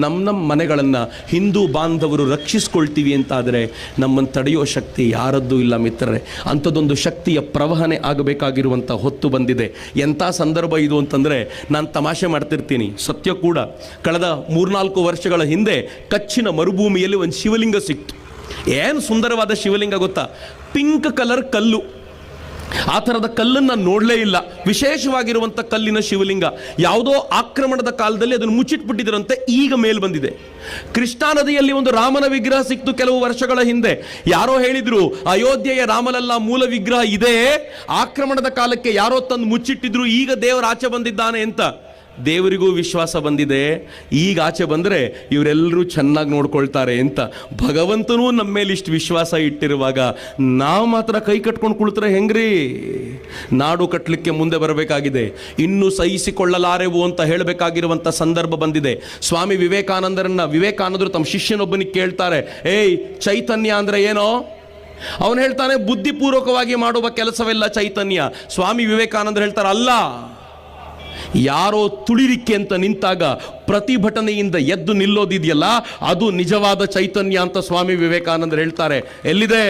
ನಮ್ಮ ಮನೆಗಳನ್ನು ಹಿಂದೂ ಬಾಂಧವರು ರಕ್ಷಿಸ್ಕೊಳ್ತೀವಿ ಅಂತಾದರೆ ನಮ್ಮನ್ನು ತಡೆಯೋ ಶಕ್ತಿ ಯಾರದ್ದೂ ಇಲ್ಲ ಮಿತ್ರರೇ. ಅಂಥದ್ದೊಂದು ಶಕ್ತಿಯ ಪ್ರವಹನೆ ಆಗಬೇಕಾಗಿರುವಂಥ ಹೊತ್ತು ಬಂದಿದೆ. ಎಂಥ ಸಂದರ್ಭ ಇದು ಅಂತಂದರೆ, ನಾನು ತಮಾಷೆ ಮಾಡ್ತಿರ್ತೀನಿ, ಸತ್ಯ ಕೂಡ. ಕಳೆದ 3-4 ವರ್ಷಗಳ ಹಿಂದೆ ಕಚ್ಚಿನ ಮರುಭೂಮಿಯಲ್ಲಿ ಒಂದು ಶಿವಲಿಂಗ ಸಿಕ್ತು. ಏನು ಸುಂದರವಾದ ಶಿವಲಿಂಗ ಗೊತ್ತಾ, ಪಿಂಕ್ ಕಲರ್ ಕಲ್ಲು. ಆ ಥರದ ಕಲ್ಲನ್ನು ನೋಡಲೇ ಇಲ್ಲ, ವಿಶೇಷವಾಗಿರುವಂಥ ಕಲ್ಲಿನ ಶಿವಲಿಂಗ. ಯಾವುದೋ ಆಕ್ರಮಣದ ಕಾಲದಲ್ಲಿ ಅದನ್ನು ಮುಚ್ಚಿಟ್ಬಿಟ್ಟಿದ್ರಂತೆ, ಈಗ ಮೇಲ್ ಬಂದಿದೆ. ಕೃಷ್ಣಾ ನದಿಯಲ್ಲಿ ಒಂದು ರಾಮನ ವಿಗ್ರಹ ಸಿಕ್ತು ಕೆಲವು ವರ್ಷಗಳ ಹಿಂದೆ. ಯಾರೋ ಹೇಳಿದ್ರು ಅಯೋಧ್ಯೆಯ ರಾಮಲಲ್ಲ ಮೂಲ ವಿಗ್ರಹ ಇದೆ, ಆಕ್ರಮಣದ ಕಾಲಕ್ಕೆ ಯಾರೋ ತಂದು ಮುಚ್ಚಿಟ್ಟಿದ್ರು, ಈಗ ದೇವರ ಆಚೆ ಬಂದಿದ್ದಾನೆ ಅಂತ. ದೇವರಿಗೂ ವಿಶ್ವಾಸ ಬಂದಿದೆ, ಈಗ ಆಚೆ ಬಂದರೆ ಇವರೆಲ್ಲರೂ ಚೆನ್ನಾಗಿ ನೋಡ್ಕೊಳ್ತಾರೆ ಅಂತ. ಭಗವಂತನೂ ನಮ್ಮ ಮೇಲೆ ಇಷ್ಟು ವಿಶ್ವಾಸ ಇಟ್ಟಿರುವಾಗ ನಾವು ಮಾತ್ರ ಕೈ ಕಟ್ಕೊಂಡು ಕುಳಿತರೆ ಹೆಂಗ್ರಿ? ನಾಡು ಕಟ್ಟಲಿಕ್ಕೆ ಮುಂದೆ ಬರಬೇಕಾಗಿದೆ. ಇನ್ನೂ ಸಹಿಸಿಕೊಳ್ಳಲಾರೆವು ಅಂತ ಹೇಳಬೇಕಾಗಿರುವಂಥ ಸಂದರ್ಭ ಬಂದಿದೆ. ಸ್ವಾಮಿ ವಿವೇಕಾನಂದರು ತಮ್ಮ ಶಿಷ್ಯನೊಬ್ಬನಿಗೆ ಕೇಳ್ತಾರೆ, ಏಯ್ ಚೈತನ್ಯ ಅಂದರೆ ಏನೋ? ಅವನು ಹೇಳ್ತಾನೆ, ಬುದ್ಧಿಪೂರ್ವಕವಾಗಿ ಮಾಡುವ ಕೆಲಸವೆಲ್ಲ ಚೈತನ್ಯ. ಸ್ವಾಮಿ ವಿವೇಕಾನಂದರು ಹೇಳ್ತಾರೆ, ಅಲ್ಲ, ಯಾರೋ ತುಳಿಲಿಕ್ಕೆ ಅಂತ ನಿಂತಾಗ ಪ್ರತಿಭಟನೆಯಿಂದ ಎದ್ದು ನಿಲ್ಲೋದಿದೆಯಲ್ಲ, ಅದು ನಿಜವಾದ ಚೈತನ್ಯ ಅಂತ ಸ್ವಾಮಿ ವಿವೇಕಾನಂದರು ಹೇಳ್ತಾರೆ. ಎಲ್ಲಿದೆ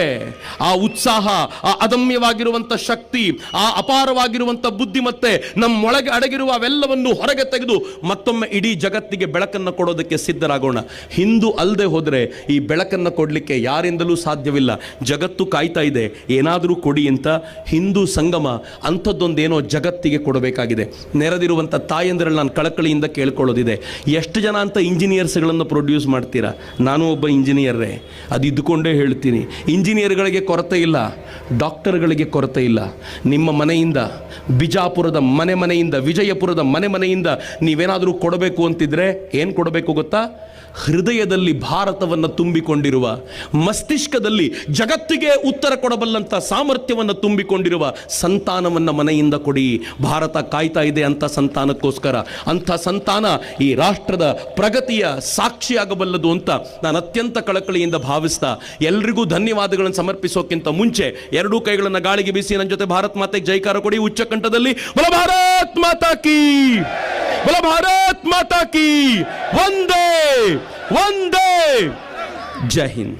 ಆ ಉತ್ಸಾಹ, ಆ ಅದಮ್ಯವಾಗಿರುವಂಥ ಶಕ್ತಿ, ಆ ಅಪಾರವಾಗಿರುವಂಥ ಬುದ್ಧಿಮತ್ತೆ? ನಮ್ಮೊಳಗೆ ಅಡಗಿರುವ ಅವೆಲ್ಲವನ್ನು ಹೊರಗೆ ತೆಗೆದು ಮತ್ತೊಮ್ಮೆ ಇಡೀ ಜಗತ್ತಿಗೆ ಬೆಳಕನ್ನು ಕೊಡೋದಕ್ಕೆ ಸಿದ್ಧರಾಗೋಣ. ಹಿಂದೂ ಅಲ್ಲದೆ ಹೋದರೆ ಈ ಬೆಳಕನ್ನು ಕೊಡಲಿಕ್ಕೆ ಯಾರಿಂದಲೂ ಸಾಧ್ಯವಿಲ್ಲ. ಜಗತ್ತು ಕಾಯ್ತಾ ಇದೆ, ಏನಾದರೂ ಕೊಡಿ ಅಂತ. ಹಿಂದೂ ಸಂಗಮ ಅಂಥದ್ದೊಂದೇನೋ ಜಗತ್ತಿಗೆ ಕೊಡಬೇಕಾಗಿದೆ. ನೆರೆದಿರುವಂಥ ತಾಯಂದಿರಲ್ಲಿ ನಾನು ಕಳಕಳಿಯಿಂದ ಕೇಳ್ಕೊಳ್ಳೋದಿದೆ, ಎಷ್ಟು ಜನ ಅಂತ ಇಂಜಿನಿಯರ್ಸ್ಗಳನ್ನು ಪ್ರೊಡ್ಯೂಸ್ ಮಾಡ್ತೀರಾ? ನಾನು ಒಬ್ಬ ಇಂಜಿನಿಯರೇ, ಅದು ಇದ್ದುಕೊಂಡೇ ಹೇಳ್ತೀನಿ. ಇಂಜಿನಿಯರ್ಗಳಿಗೆ ಕೊರತೆ ಇಲ್ಲ, ಡಾಕ್ಟರ್ಗಳಿಗೆ ಕೊರತೆ ಇಲ್ಲ. ನಿಮ್ಮ ಮನೆಯಿಂದ, ಬಿಜಾಪುರದ ಮನೆಯಿಂದ, ವಿಜಯಪುರದ ಮನೆಯಿಂದ ನೀವೇನಾದರೂ ಕೊಡಬೇಕು ಅಂತಿದ್ರೆ ಏನು ಕೊಡಬೇಕು ಗೊತ್ತಾ? ಹೃದಯದಲ್ಲಿ ಭಾರತವನ್ನು ತುಂಬಿಕೊಂಡಿರುವ, ಮಸ್ತಿಷ್ಕದಲ್ಲಿ ಜಗತ್ತಿಗೆ ಉತ್ತರ ಕೊಡಬಲ್ಲಂಥ ಸಾಮರ್ಥ್ಯವನ್ನು ತುಂಬಿಕೊಂಡಿರುವ ಸಂತಾನವನ್ನು ಮನೆಯಿಂದ ಕೊಡಿ. ಭಾರತ ಕಾಯ್ತಾ ಇದೆ ಅಂಥ ಸಂತಾನಕ್ಕೋಸ್ಕರ. ಅಂಥ ಸಂತಾನ ಈ ರಾಷ್ಟ್ರದ ಪ್ರಗತಿಯ ಸಾಕ್ಷಿಯಾಗಬಲ್ಲದು ಅಂತ ನಾನು ಅತ್ಯಂತ ಕಳಕಳಿಯಿಂದ ಭಾವಿಸ್ತಾ ಎಲ್ರಿಗೂ ಧನ್ಯವಾದಗಳನ್ನು ಸಮರ್ಪಿಸೋಕ್ಕಿಂತ ಮುಂಚೆ ಎರಡೂ ಕೈಗಳನ್ನು ಗಾಳಿಗೆ ಬೀಸಿ ನನ್ನ ಜೊತೆ ಭಾರತ್ ಮಾತೆಗೆ ಜೈಕಾರ ಕೊಡಿ. ಉಚ್ಚ ಕಂಠದಲ್ಲಿ ಬಲ ಭಾರತ್ ಮಾತಾ ಕೀ, ಬಲ ಭಾರತ್ ಮಾತಾ ಕೀ, ವಂದೇ ವಂದೇ. ಜೈ ಹಿಂದ್.